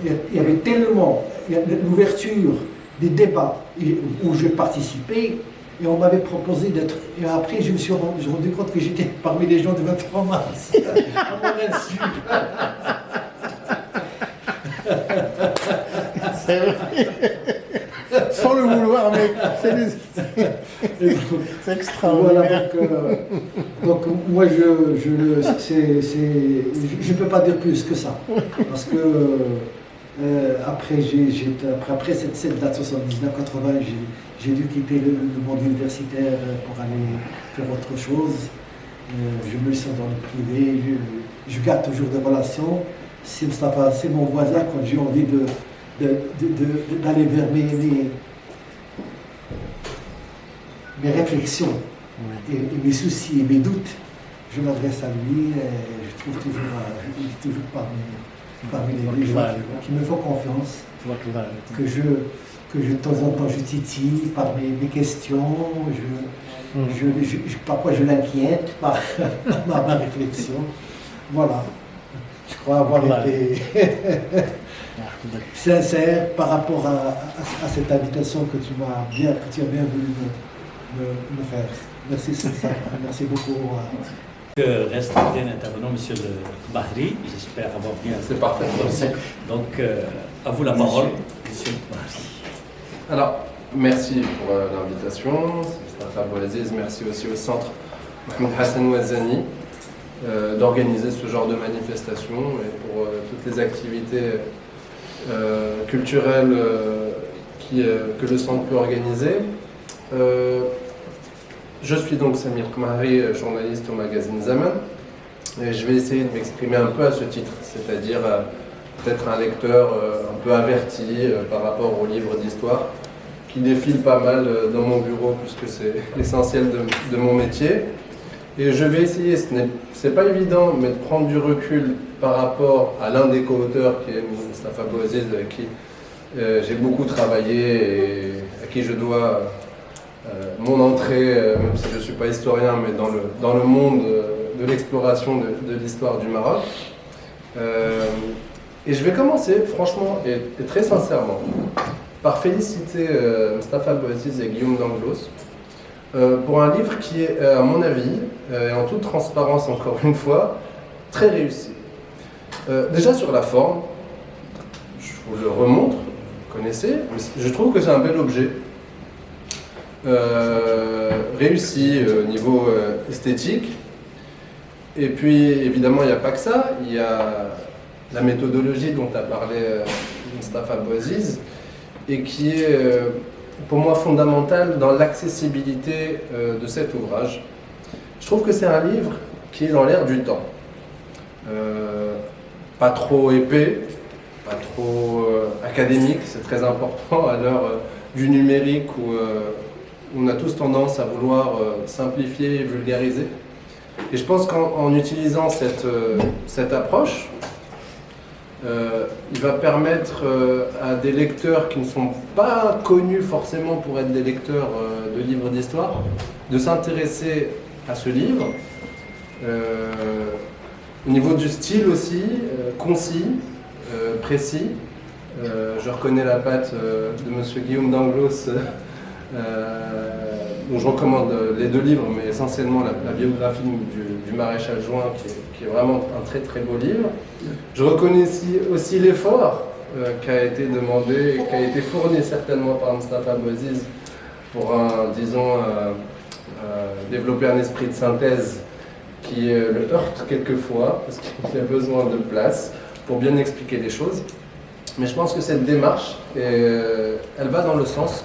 Il y avait tellement l'ouverture des débats où j'ai participé et on m'avait proposé d'être. Et après, je me suis rendu compte que j'étais parmi les gens du 23 mars. À mon insu. C'est vrai. Sans le vouloir, mais c'est extraordinaire. Voilà, donc moi, je ne peux pas dire plus que ça. Parce que après cette date 79-80, j'ai dû quitter le monde universitaire pour aller faire autre chose. Je me sens dans le privé, je garde toujours des relations. C'est mon voisin quand j'ai envie d'aller vers mes réflexions et mes soucis et mes doutes. Je m'adresse à lui et je trouve toujours parmi les gens qui me font confiance, que de temps en temps je titille par mes questions, parfois je l'inquiète par ma réflexion. Voilà. Je crois avoir été sincère par rapport à cette invitation que tu as bien voulu me faire. Merci, sincère. Merci beaucoup. Reste bien intervenant, monsieur le Bahri. J'espère avoir bien. C'est parfait. Donc, à vous la parole, monsieur le Bahri. Alors, merci pour l'invitation. C'est Mustafa Bouaziz. Merci aussi au centre Mohamed Hassan Ouazzani d'organiser ce genre de manifestation et pour toutes les activités culturelles que le centre peut organiser. Je suis donc Samir Kmari, journaliste au magazine Zaman, et je vais essayer de m'exprimer un peu à ce titre, c'est-à-dire peut-être un lecteur un peu averti par rapport aux livres d'histoire qui défilent pas mal dans mon bureau puisque c'est l'essentiel de mon métier. Et je vais essayer, c'est pas évident, mais de prendre du recul par rapport à l'un des co-auteurs qui est Mustafa Bouaziz, avec qui j'ai beaucoup travaillé et à qui je dois mon entrée, même si je ne suis pas historien, mais dans le monde de l'exploration de l'histoire du Maroc. Et je vais commencer, franchement et très sincèrement, par féliciter Mustafa Bouaziz et Guillaume Danglos pour un livre qui est, à mon avis, et en toute transparence encore une fois, très réussi. Déjà sur la forme, je vous le remontre, vous connaissez, mais je trouve que c'est un bel objet. Réussi au niveau esthétique. Et puis évidemment il n'y a pas que ça, il y a la méthodologie dont a parlé Mustafa Bouaziz et qui est pour moi fondamentale dans l'accessibilité de cet ouvrage. Je trouve que c'est un livre qui est dans l'air du temps. Pas trop épais, pas trop académique, c'est très important à l'heure du numérique où on a tous tendance à vouloir simplifier et vulgariser. Et je pense qu'en utilisant cette approche, il va permettre à des lecteurs qui ne sont pas connus forcément pour être des lecteurs de livres d'histoire, de s'intéresser à ce livre. Au niveau du style aussi, concis, précis. Je reconnais la patte de Monsieur Guillaume d'Anglos, dont je recommande les 2 livres, mais essentiellement la biographie du maréchal Juin, qui est vraiment un très très beau livre. Je reconnais aussi l'effort qui a été demandé et qui a été fourni certainement par Mustapha Bouaziz pour, développer un esprit de synthèse qui le heurte quelquefois, parce qu'il a besoin de place pour bien expliquer les choses. Mais je pense que cette démarche, elle va dans le sens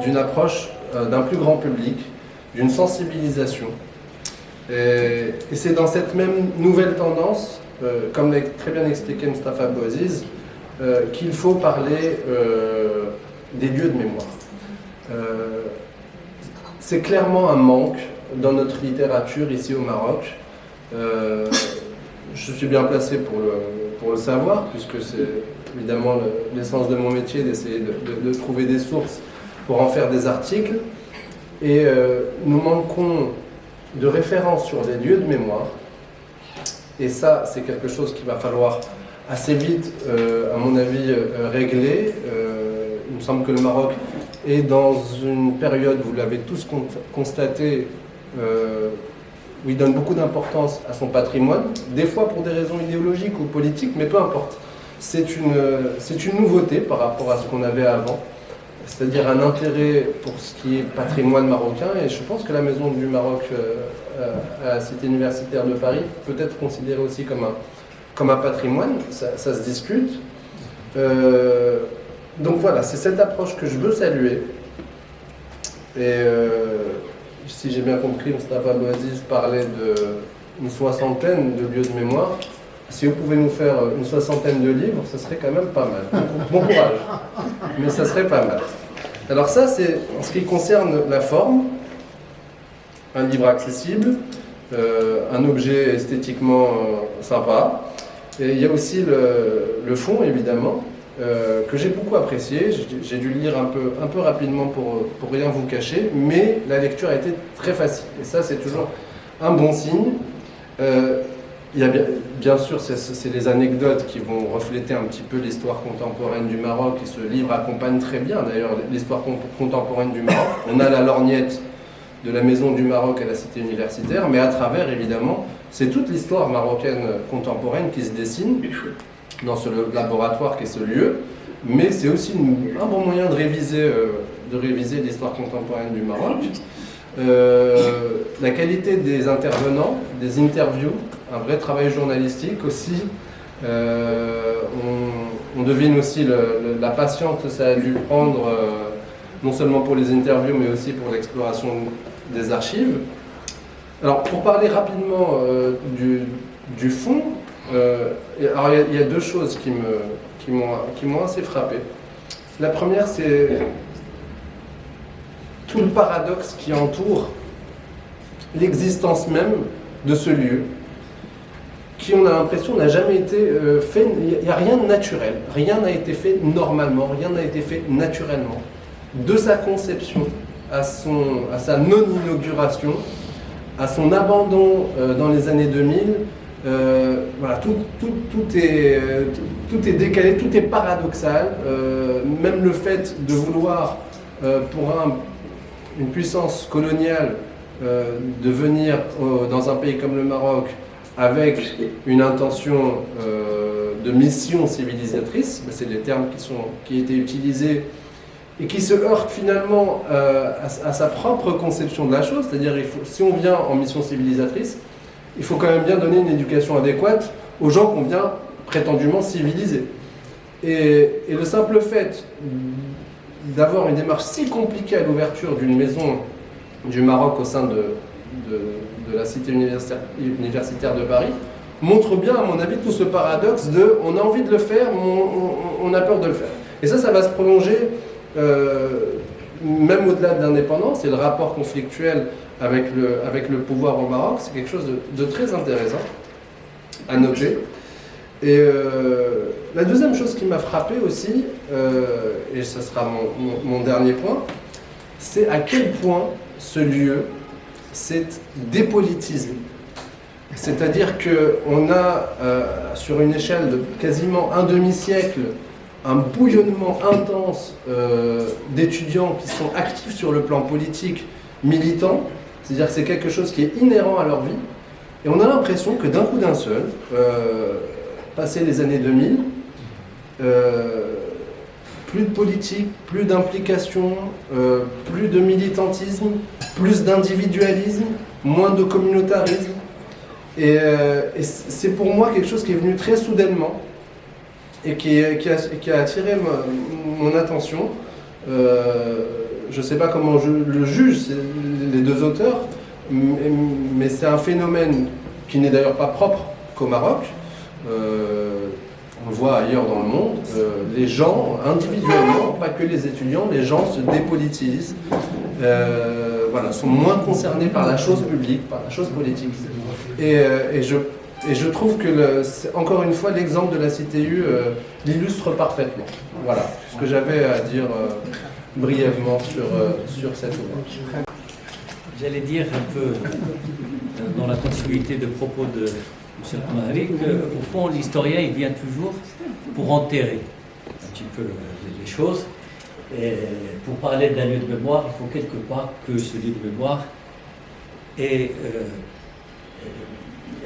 d'une approche d'un plus grand public, d'une sensibilisation. Et c'est dans cette même nouvelle tendance, comme l'a très bien expliqué Mustapha Bouaziz, qu'il faut parler des lieux de mémoire. C'est clairement un manque dans notre littérature ici au Maroc. Je suis bien placé pour le savoir, puisque c'est évidemment l'essence de mon métier d'essayer de trouver des sources pour en faire des articles. Et nous manquons de références sur les lieux de mémoire. Et ça, c'est quelque chose qu'il va falloir assez vite, à mon avis, régler. Il me semble que le Maroc est dans une période, vous l'avez tous constaté, où il donne beaucoup d'importance à son patrimoine, des fois pour des raisons idéologiques ou politiques, mais peu importe. C'est une nouveauté par rapport à ce qu'on avait avant, c'est-à-dire un intérêt pour ce qui est patrimoine marocain, et je pense que la Maison du Maroc à la Cité universitaire de Paris peut être considérée aussi comme un patrimoine, ça se discute. Donc voilà, c'est cette approche que je veux saluer. Et si j'ai bien compris, Mustapha Bouaziz parlait d'une 60aine de lieux de mémoire. Si vous pouvez nous faire une 60aine de livres, ce serait quand même pas mal. Bon courage, mais ça serait pas mal. Alors ça, c'est en ce qui concerne la forme. Un livre accessible, un objet esthétiquement sympa. Et il y a aussi le fond, évidemment, que j'ai beaucoup apprécié. J'ai dû le lire un peu rapidement pour rien vous cacher, mais la lecture a été très facile. Et ça, c'est toujours un bon signe. Il y a bien sûr, c'est les anecdotes qui vont refléter un petit peu l'histoire contemporaine du Maroc, et ce livre accompagne très bien d'ailleurs l'histoire contemporaine du Maroc. On a la lorgnette de la Maison du Maroc à la Cité universitaire, mais à travers, évidemment, c'est toute l'histoire marocaine contemporaine qui se dessine dans ce laboratoire qui est ce lieu, mais c'est aussi un bon moyen de réviser l'histoire contemporaine du Maroc. La qualité des intervenants, des interviews, un vrai travail journalistique aussi. On devine aussi la patience que ça a dû prendre, non seulement pour les interviews, mais aussi pour l'exploration des archives. Alors, pour parler rapidement du fond, alors il y a deux choses qui m'ont assez frappé. La première, c'est tout le paradoxe qui entoure l'existence même de ce lieu, qui, on a l'impression, n'a jamais été fait. Il n'y a rien de naturel, rien n'a été fait normalement, rien n'a été fait naturellement. De sa conception à sa non-inauguration, à son abandon dans les années 2000, voilà, tout est décalé, tout est paradoxal. Même le fait de vouloir, pour une puissance coloniale, de venir dans un pays comme le Maroc avec une intention de mission civilisatrice, c'est les termes qui étaient utilisés, et qui se heurtent finalement à sa propre conception de la chose, c'est-à-dire si on vient en mission civilisatrice, il faut quand même bien donner une éducation adéquate aux gens qu'on vient prétendument civiliser. Et le simple fait d'avoir une démarche si compliquée à l'ouverture d'une maison du Maroc au sein de la Cité universitaire de Paris montre bien, à mon avis, tout ce paradoxe de on a envie de le faire, mais on a peur de le faire. Et ça va se prolonger même au-delà de l'indépendance et le rapport conflictuel avec le pouvoir au Maroc, c'est quelque chose de très intéressant à noter. Et la deuxième chose qui m'a frappé aussi, et ce sera mon dernier point, c'est à quel point ce lieu s'est dépolitisé. C'est-à-dire qu'on a, sur une échelle de quasiment un demi-siècle, un bouillonnement intense d'étudiants qui sont actifs sur le plan politique, militants. C'est-à-dire que c'est quelque chose qui est inhérent à leur vie. Et on a l'impression que d'un coup d'un seul, passé les années 2000, plus de politique, plus d'implication, plus de militantisme, plus d'individualisme, moins de communautarisme. Et c'est pour moi quelque chose qui est venu très soudainement et qui a attiré mon attention. Je ne sais pas comment je le juge, les deux auteurs, mais c'est un phénomène qui n'est d'ailleurs pas propre qu'au Maroc. On le voit ailleurs dans le monde, les gens, individuellement, pas que les étudiants, les gens se dépolitisent, voilà, sont moins concernés par la chose publique, par la chose politique. Et je trouve que, encore une fois, l'exemple de la CTU l'illustre parfaitement. Voilà ce que j'avais à dire brièvement sur cet ouvrage. J'allais dire un peu, dans la continuité de propos de M. Kamari, qu'au fond, l'historien, il vient toujours pour enterrer un petit peu les choses. Et pour parler d'un lieu de mémoire, il faut quelque part que ce lieu de mémoire ait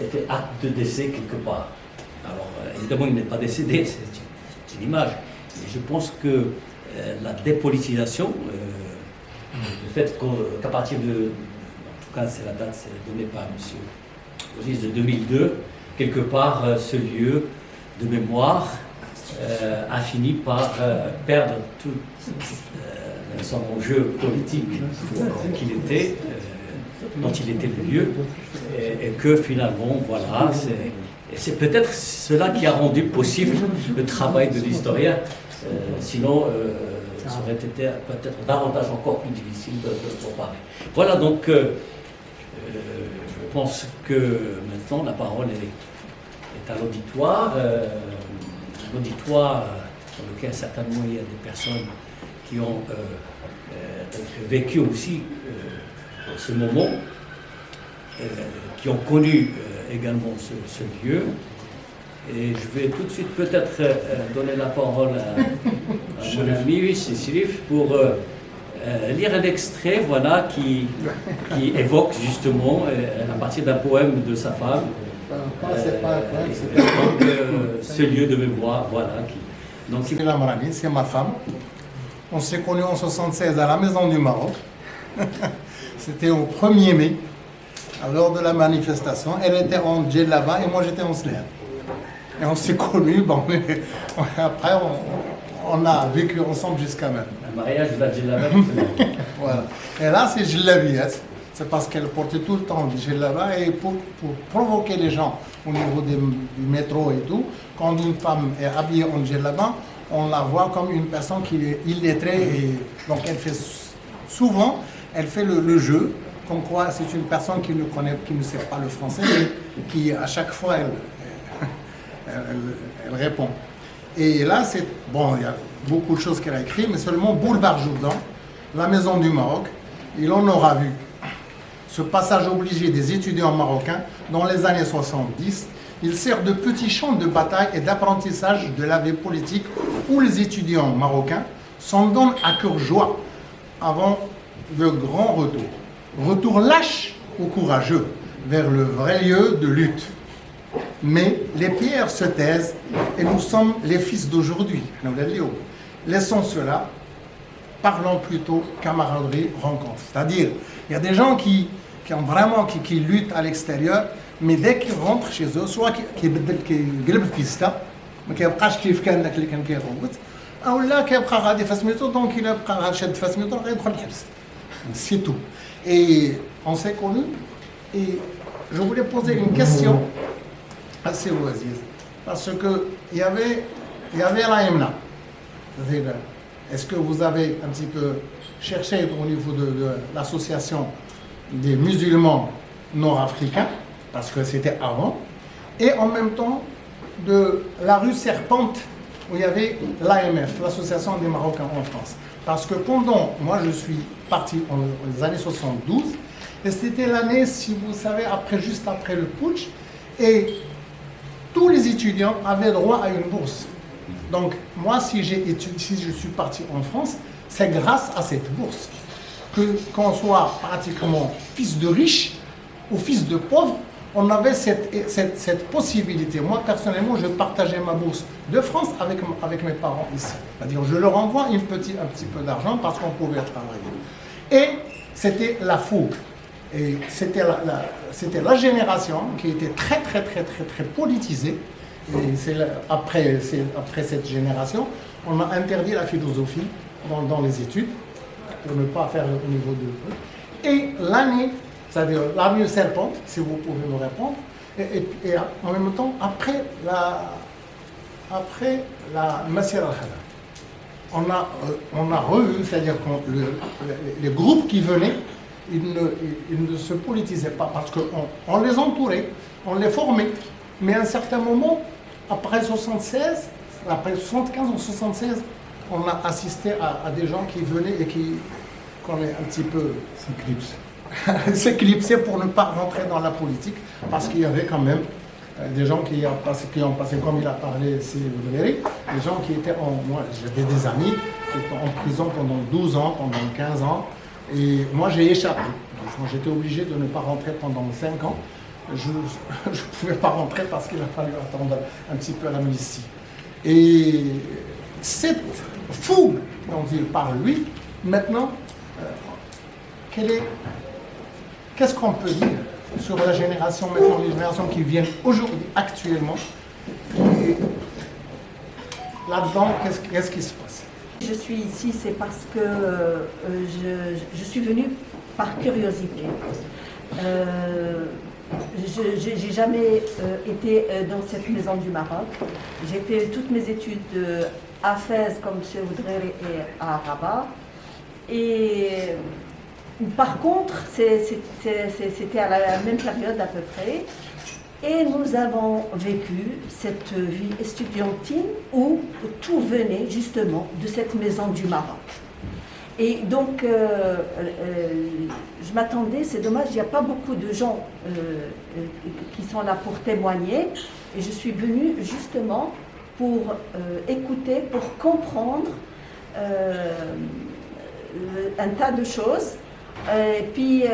été acte de décès quelque part. Alors, évidemment, il n'est pas décédé, c'est une image. Mais je pense que la dépolitisation, le fait qu'à partir de, en tout cas c'est la date donnée par M. Rogis, de 2002, quelque part ce lieu de mémoire a fini par perdre tout son enjeu politique qu'il était, dont il était le lieu, et que finalement, voilà, c'est peut-être cela qui a rendu possible le travail de l'historien. Sinon, ça aurait été peut-être davantage encore plus difficile de parler. Voilà, donc, je pense que maintenant la parole est à l'auditoire. L'auditoire dans lequel certainement il y a des personnes qui ont vécu aussi ce moment, qui ont connu également ce lieu. Et je vais tout de suite peut-être donner la parole à mon ami Sirif pour lire un extrait, voilà, qui évoque justement, à partir d'un poème de sa femme, ce lieu de mémoire, voilà. Donc, c'est la Marani, c'est ma femme. On s'est connus en 1976 à la Maison du Maroc. C'était au 1er mai, lors de la manifestation. Elle était en djellaba et moi j'étais en slip. Et on s'est connus, bon, après on a vécu ensemble jusqu'à même. Un mariage de la djellaba. Voilà. Et là c'est djellabiyat. C'est parce qu'elle portait tout le temps du djellaba et pour provoquer les gens au niveau du métro et tout, quand une femme est habillée en djellaba, on la voit comme une personne qui est illettrée et donc elle fait souvent, elle fait le jeu, comme quoi c'est une personne qui ne sait pas le français, mais qui à chaque fois elle répond. Et là, c'est bon, il y a beaucoup de choses qu'elle a écrites, mais seulement Boulevard Jourdan, la Maison du Maroc, il en aura vu ce passage obligé des étudiants marocains dans les années 70. Il sert de petit champ de bataille et d'apprentissage de la vie politique où les étudiants marocains s'en donnent à cœur joie avant le grand retour. Retour lâche ou courageux vers le vrai lieu de lutte. Mais les pierres se taisent et nous sommes les fils d'aujourd'hui. Laissons cela, parlons plutôt camaraderie, rencontre. C'est-à-dire, il y a des gens qui luttent à l'extérieur, mais dès qu'ils rentrent chez eux, soit qu'ils pista, ما كيبقاش كيف كان داك اللي كان كيغوت او لا كيبقى غادي في سميتو دونك الا بقى شاد في سميتو غيدخل الحبس. C'est tout. Et on s'est connus et je voulais poser une question assez oisive parce que il y avait la Yemna. Est-ce que vous avez un petit peu cherché au niveau de l'association des musulmans nord-africains, parce que c'était avant, et en même temps de la rue Serpente, où il y avait l'AMF, l'Association des Marocains en France. Parce que moi je suis parti dans les années 72, et c'était l'année, si vous savez, juste après le putsch, et tous les étudiants avaient droit à une bourse. Donc moi, si je suis parti en France, c'est grâce à cette bourse. Qu'on soit pratiquement fils de riche ou fils de pauvre, on avait cette possibilité. Moi, personnellement, je partageais ma bourse de France avec mes parents ici. C'est-à-dire, je leur envoie un petit peu d'argent parce qu'on pouvait travailler. Et c'était la fougue. Et c'était la génération qui était très politisée. Et après cette génération, on a interdit la philosophie dans les études pour ne pas faire au niveau de... Et l'année, c'est-à-dire la rue Serpente, si vous pouvez me répondre, et en même temps, après la Massir al-Khada, on a revu, c'est-à-dire que les groupes qui venaient, ils ne se politisaient pas parce qu'on les entourait, on les formait. Mais à un certain moment, après 75 ou 76, on a assisté à des gens qui venaient et qu'on est un petit peu s'éclipser pour ne pas rentrer dans la politique, parce qu'il y avait quand même des gens qui ont passé, comme il a parlé ici, des gens qui étaient moi j'avais des amis qui étaient en prison pendant 12 ans, pendant 15 ans, et moi j'ai échappé. Donc, j'étais obligé de ne pas rentrer pendant 5 ans. Je ne pouvais pas rentrer parce qu'il a fallu attendre un petit peu l'amnistie. Et cette fougue dont il parle, lui, maintenant, qu'est-ce qu'on peut dire sur la génération, maintenant, les générations qui viennent aujourd'hui, actuellement, et là-dedans, qu'est-ce qui se passe? Je suis ici, c'est parce que je suis venue par curiosité. Je n'ai jamais été dans cette maison du Maroc. J'ai fait toutes mes études à Fès, comme M. Oudreri, et à Rabat. Et par contre, c'était à la même période à peu près. Et nous avons vécu cette vie estudiantine où tout venait justement de cette maison du Maroc. Et donc, je m'attendais, c'est dommage, il n'y a pas beaucoup de gens qui sont là pour témoigner. Et je suis venue justement pour écouter, pour comprendre un tas de choses. Et puis,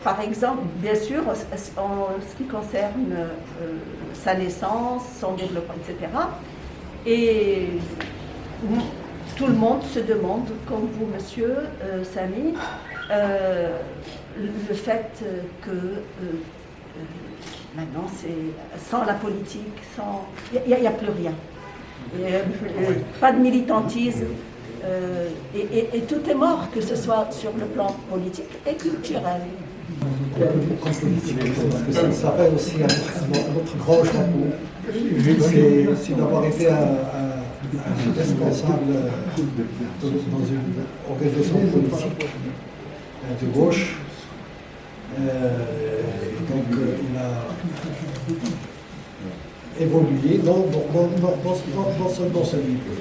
par exemple, bien sûr, en ce qui concerne sa naissance, son développement, etc. Et tout le monde se demande, comme vous, monsieur Sami, le fait que maintenant, c'est sans la politique, il n'y a plus rien. Pas de militantisme. Et tout est mort, que ce soit sur le plan politique et culturel. Parce que ça fait aussi un autre grand chapeau, c'est d'avoir été un responsable dans une organisation politique de gauche. Donc il a évolué dans ce milieu.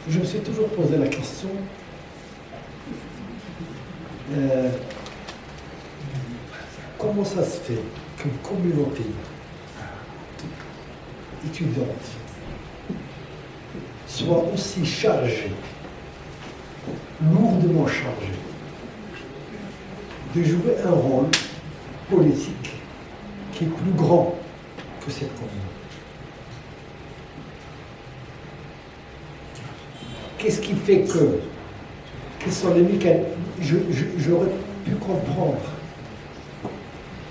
Je me suis toujours posé la question, comment ça se fait qu'une communauté étudiante soit aussi chargée, lourdement chargée, de jouer un rôle politique qui est plus grand que cette communauté. Qu'est-ce qui fait que, quels sont les mécanismes? J'aurais pu comprendre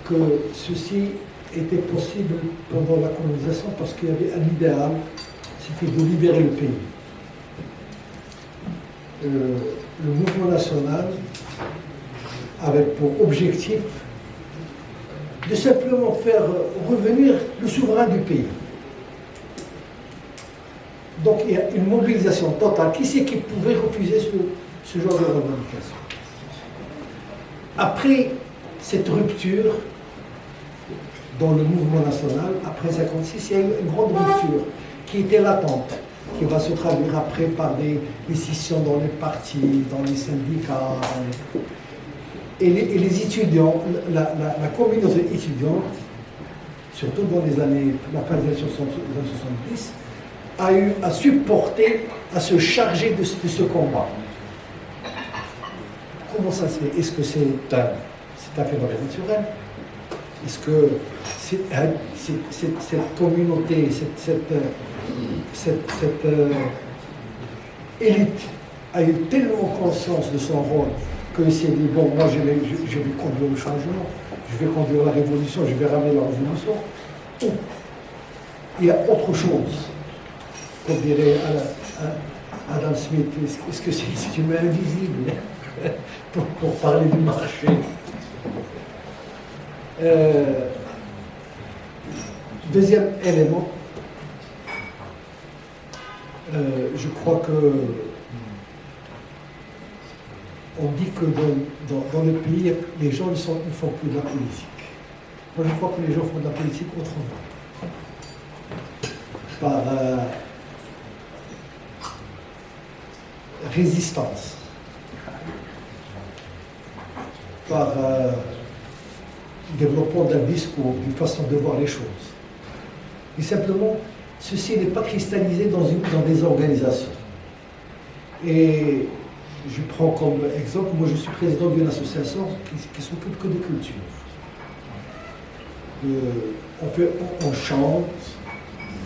que ceci était possible pendant la colonisation parce qu'il y avait un idéal, c'était de libérer le pays. Le mouvement national avait pour objectif de simplement faire revenir le souverain du pays. Donc il y a une mobilisation totale. Qui c'est qui pouvait refuser ce genre de revendication? Après cette rupture dans le mouvement national, après 1956, il y a eu une grande rupture qui était latente, qui va se traduire après par des scissions dans les partis, dans les syndicats. Et les étudiants, la communauté étudiante, surtout dans les années, la fin des années 70, a eu à supporter, à se charger de ce combat. Comment ça se fait? Est-ce que c'est un phénomène naturel? Est-ce que cette communauté, cette élite a eu tellement conscience de son rôle que c'est dit, bon, moi je vais conduire le changement, je vais conduire la révolution, je vais ramener la révolution? Ou il y a autre chose, comme dirait Adam Smith, est-ce que c'est une main invisible pour parler du marché? Deuxième élément, je crois que on dit que dans le pays, les gens ne font plus de la politique. Moi, je crois que les gens font de la politique autrement. Par résistance, par développement d'un discours, d'une façon de voir les choses. Et simplement, ceci n'est pas cristallisé dans des organisations. Et je prends comme exemple, moi je suis président d'une association qui s'occupe que de culture. On chante,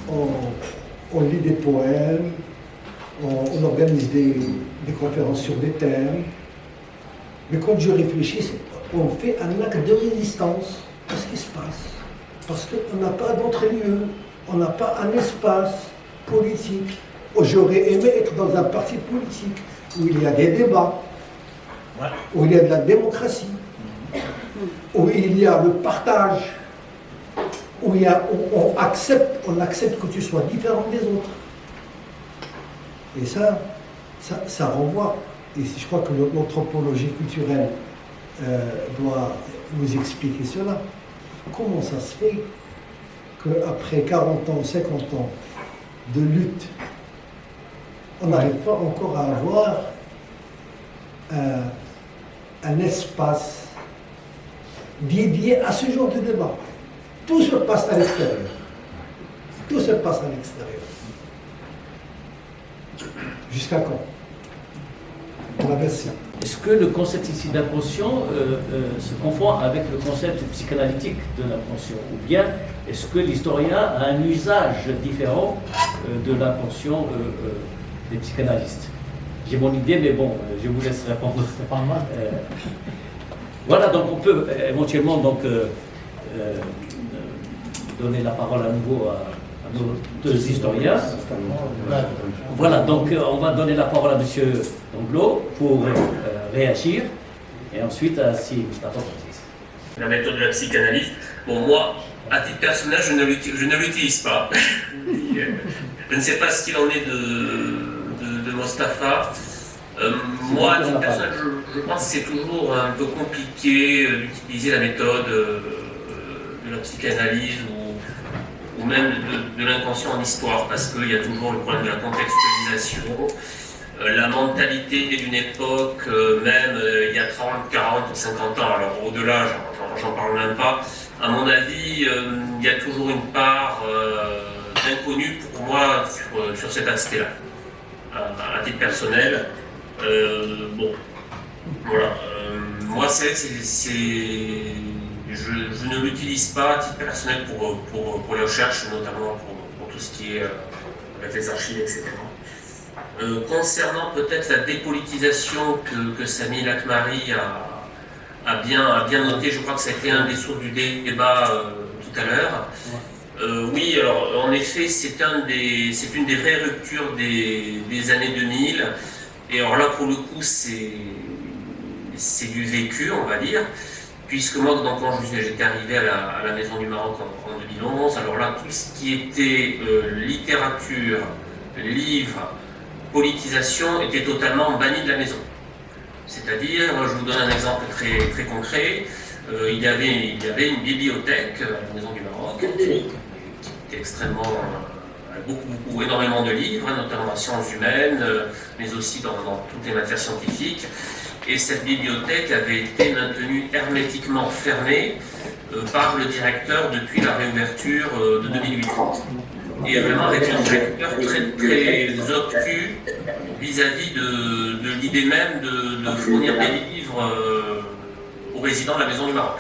on lit des poèmes, on organise des conférences sur des thèmes. Mais quand je réfléchis, on fait un acte de résistance à ce qui se passe. Parce qu'on n'a pas d'autre lieu, on n'a pas un espace politique. J'aurais aimé être dans un parti politique où il y a des débats, où il y a de la démocratie, où il y a le partage, où on accepte que tu sois différent des autres. Et ça renvoie, et je crois que l'anthropologie culturelle doit nous expliquer cela. Comment ça se fait qu'après 40 ans, 50 ans de lutte, on n'arrive pas encore à avoir un espace dédié à ce genre de débat? Tout se passe à l'extérieur. Tout se passe à l'extérieur. Jusqu'à quand? Est-ce que le concept ici d'inconscient se confond avec le concept psychanalytique de l'inconscient? Ou bien est-ce que l'historien a un usage différent de l'inconscient des psychanalystes? J'ai mon idée, mais bon, je vous laisse répondre. C'est pas mal. Voilà, donc on peut éventuellement donner la parole à nouveau à nos deux historiens. Voilà, donc on va donner la parole à M. Danglot pour réagir, et ensuite à si Mustafa Francis. La méthode de la psychanalyse, bon, moi, à titre personnel, je ne l'utilise pas. Je ne sais pas ce qu'il en est de Mostafa. Moi, à titre personnel, je pense que c'est toujours un peu compliqué d'utiliser la méthode de la psychanalyse ou même de l'inconscient en histoire, parce qu'il y a toujours le problème de la contextualisation, la mentalité d'une époque, même il y a 30, 40 ou 50 ans, alors au-delà, j'en parle même pas. À mon avis, il y a toujours une part d'inconnu pour moi sur cet aspect-là. À titre personnel, bon, voilà. Moi, je ne l'utilise pas à titre personnel pour les recherches, notamment pour tout ce qui est avec les archives, etc. Concernant peut-être la dépolitisation que Sami Lakmari a bien noté, je crois que ça a été un des sources du débat tout à l'heure. Oui, alors en effet, c'est une des vraies ruptures des années 2000. Et alors là, pour le coup, c'est du vécu, on va dire. Puisque moi, quand j'étais arrivé à la Maison du Maroc en 2011, alors là, tout ce qui était littérature livre politisation était totalement banni de la maison. C'est-à-dire, je vous donne un exemple très, très concret, il y avait une bibliothèque à la Maison du Maroc qui était extrêmement, énormément de livres, notamment en sciences humaines, mais aussi dans toutes les matières scientifiques. Et cette bibliothèque avait été maintenue hermétiquement fermée par le directeur depuis la réouverture de 2008. Et vraiment avec un directeur très, très obtus vis-à-vis de l'idée même de fournir des livres aux résidents de la Maison du Maroc.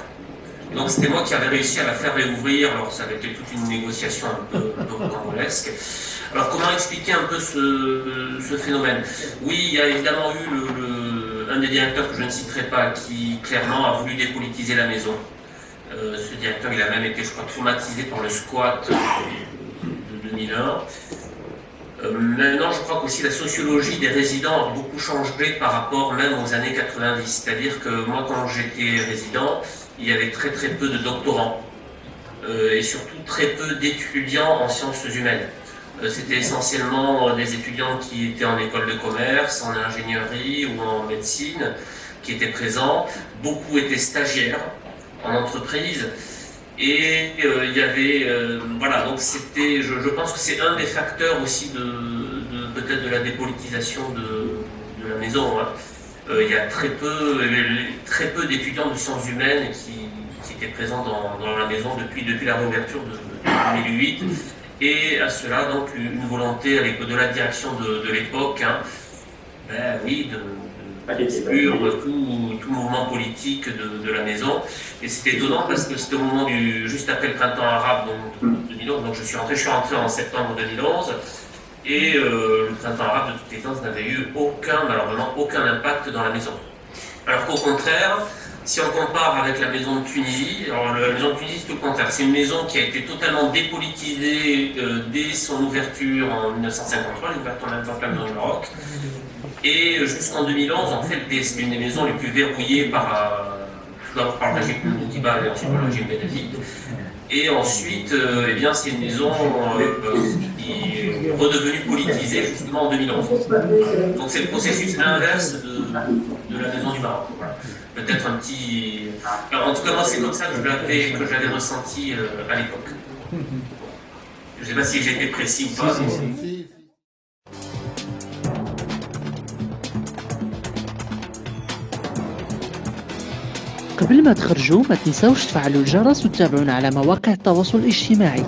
Et donc c'était moi qui avais réussi à la faire réouvrir, alors ça avait été toute une négociation un peu rocambolesque. Alors comment expliquer un peu ce phénomène? Oui, il y a évidemment eu un des directeurs que je ne citerai pas qui clairement a voulu dépolitiser la maison. Ce directeur, il a même été, je crois, traumatisé par le squat de 2001. Maintenant, je crois qu'aussi la sociologie des résidents a beaucoup changé par rapport même aux années 90. C'est-à-dire que moi, quand j'étais résident, il y avait très très peu de doctorants et surtout très peu d'étudiants en sciences humaines. C'était essentiellement des étudiants qui étaient en école de commerce, en ingénierie ou en médecine qui étaient présents. Beaucoup étaient stagiaires en entreprise. Et il y avait, voilà, donc c'était, je pense que c'est un des facteurs aussi peut-être de la dépolitisation de la maison. Hein. Il y a très peu d'étudiants de sciences humaines qui étaient présents dans la maison depuis la réouverture de 2008. Et à cela, donc, une volonté de la direction de l'époque, hein, oui, d'exclure tout mouvement politique de la maison. Et c'était étonnant parce que c'était au moment juste après le printemps arabe, donc 2011, donc je suis rentré en septembre 2011, et le printemps arabe, de toute évidence, n'avait eu malheureusement aucun impact dans la maison. Alors qu'au contraire, si on compare avec la maison de Tunisie, alors la maison de Tunisie, c'est tout le contraire. C'est une maison qui a été totalement dépolitisée dès son ouverture en 1953, l'ouverture de la maison du Maroc. Et jusqu'en 2011, en fait, c'est une des maisons les plus verrouillées tout d'abord par le régime Bourguiba et ensuite par le régime Ben Ali. Et ensuite, eh bien, c'est une maison qui est redevenue politisée justement en 2011. Donc c'est le processus inverse de la maison du Maroc. Voilà. Peut-être un petit... Alors, en tout cas, moi, c'est comme ça que j'avais ressenti à l'époque. Je ne sais pas si j'ai été précis ou pas. قبل ما تخرجوا ما تنسوش تفعلوا الجرس وتتابعونا على مواقع التواصل الاجتماعي.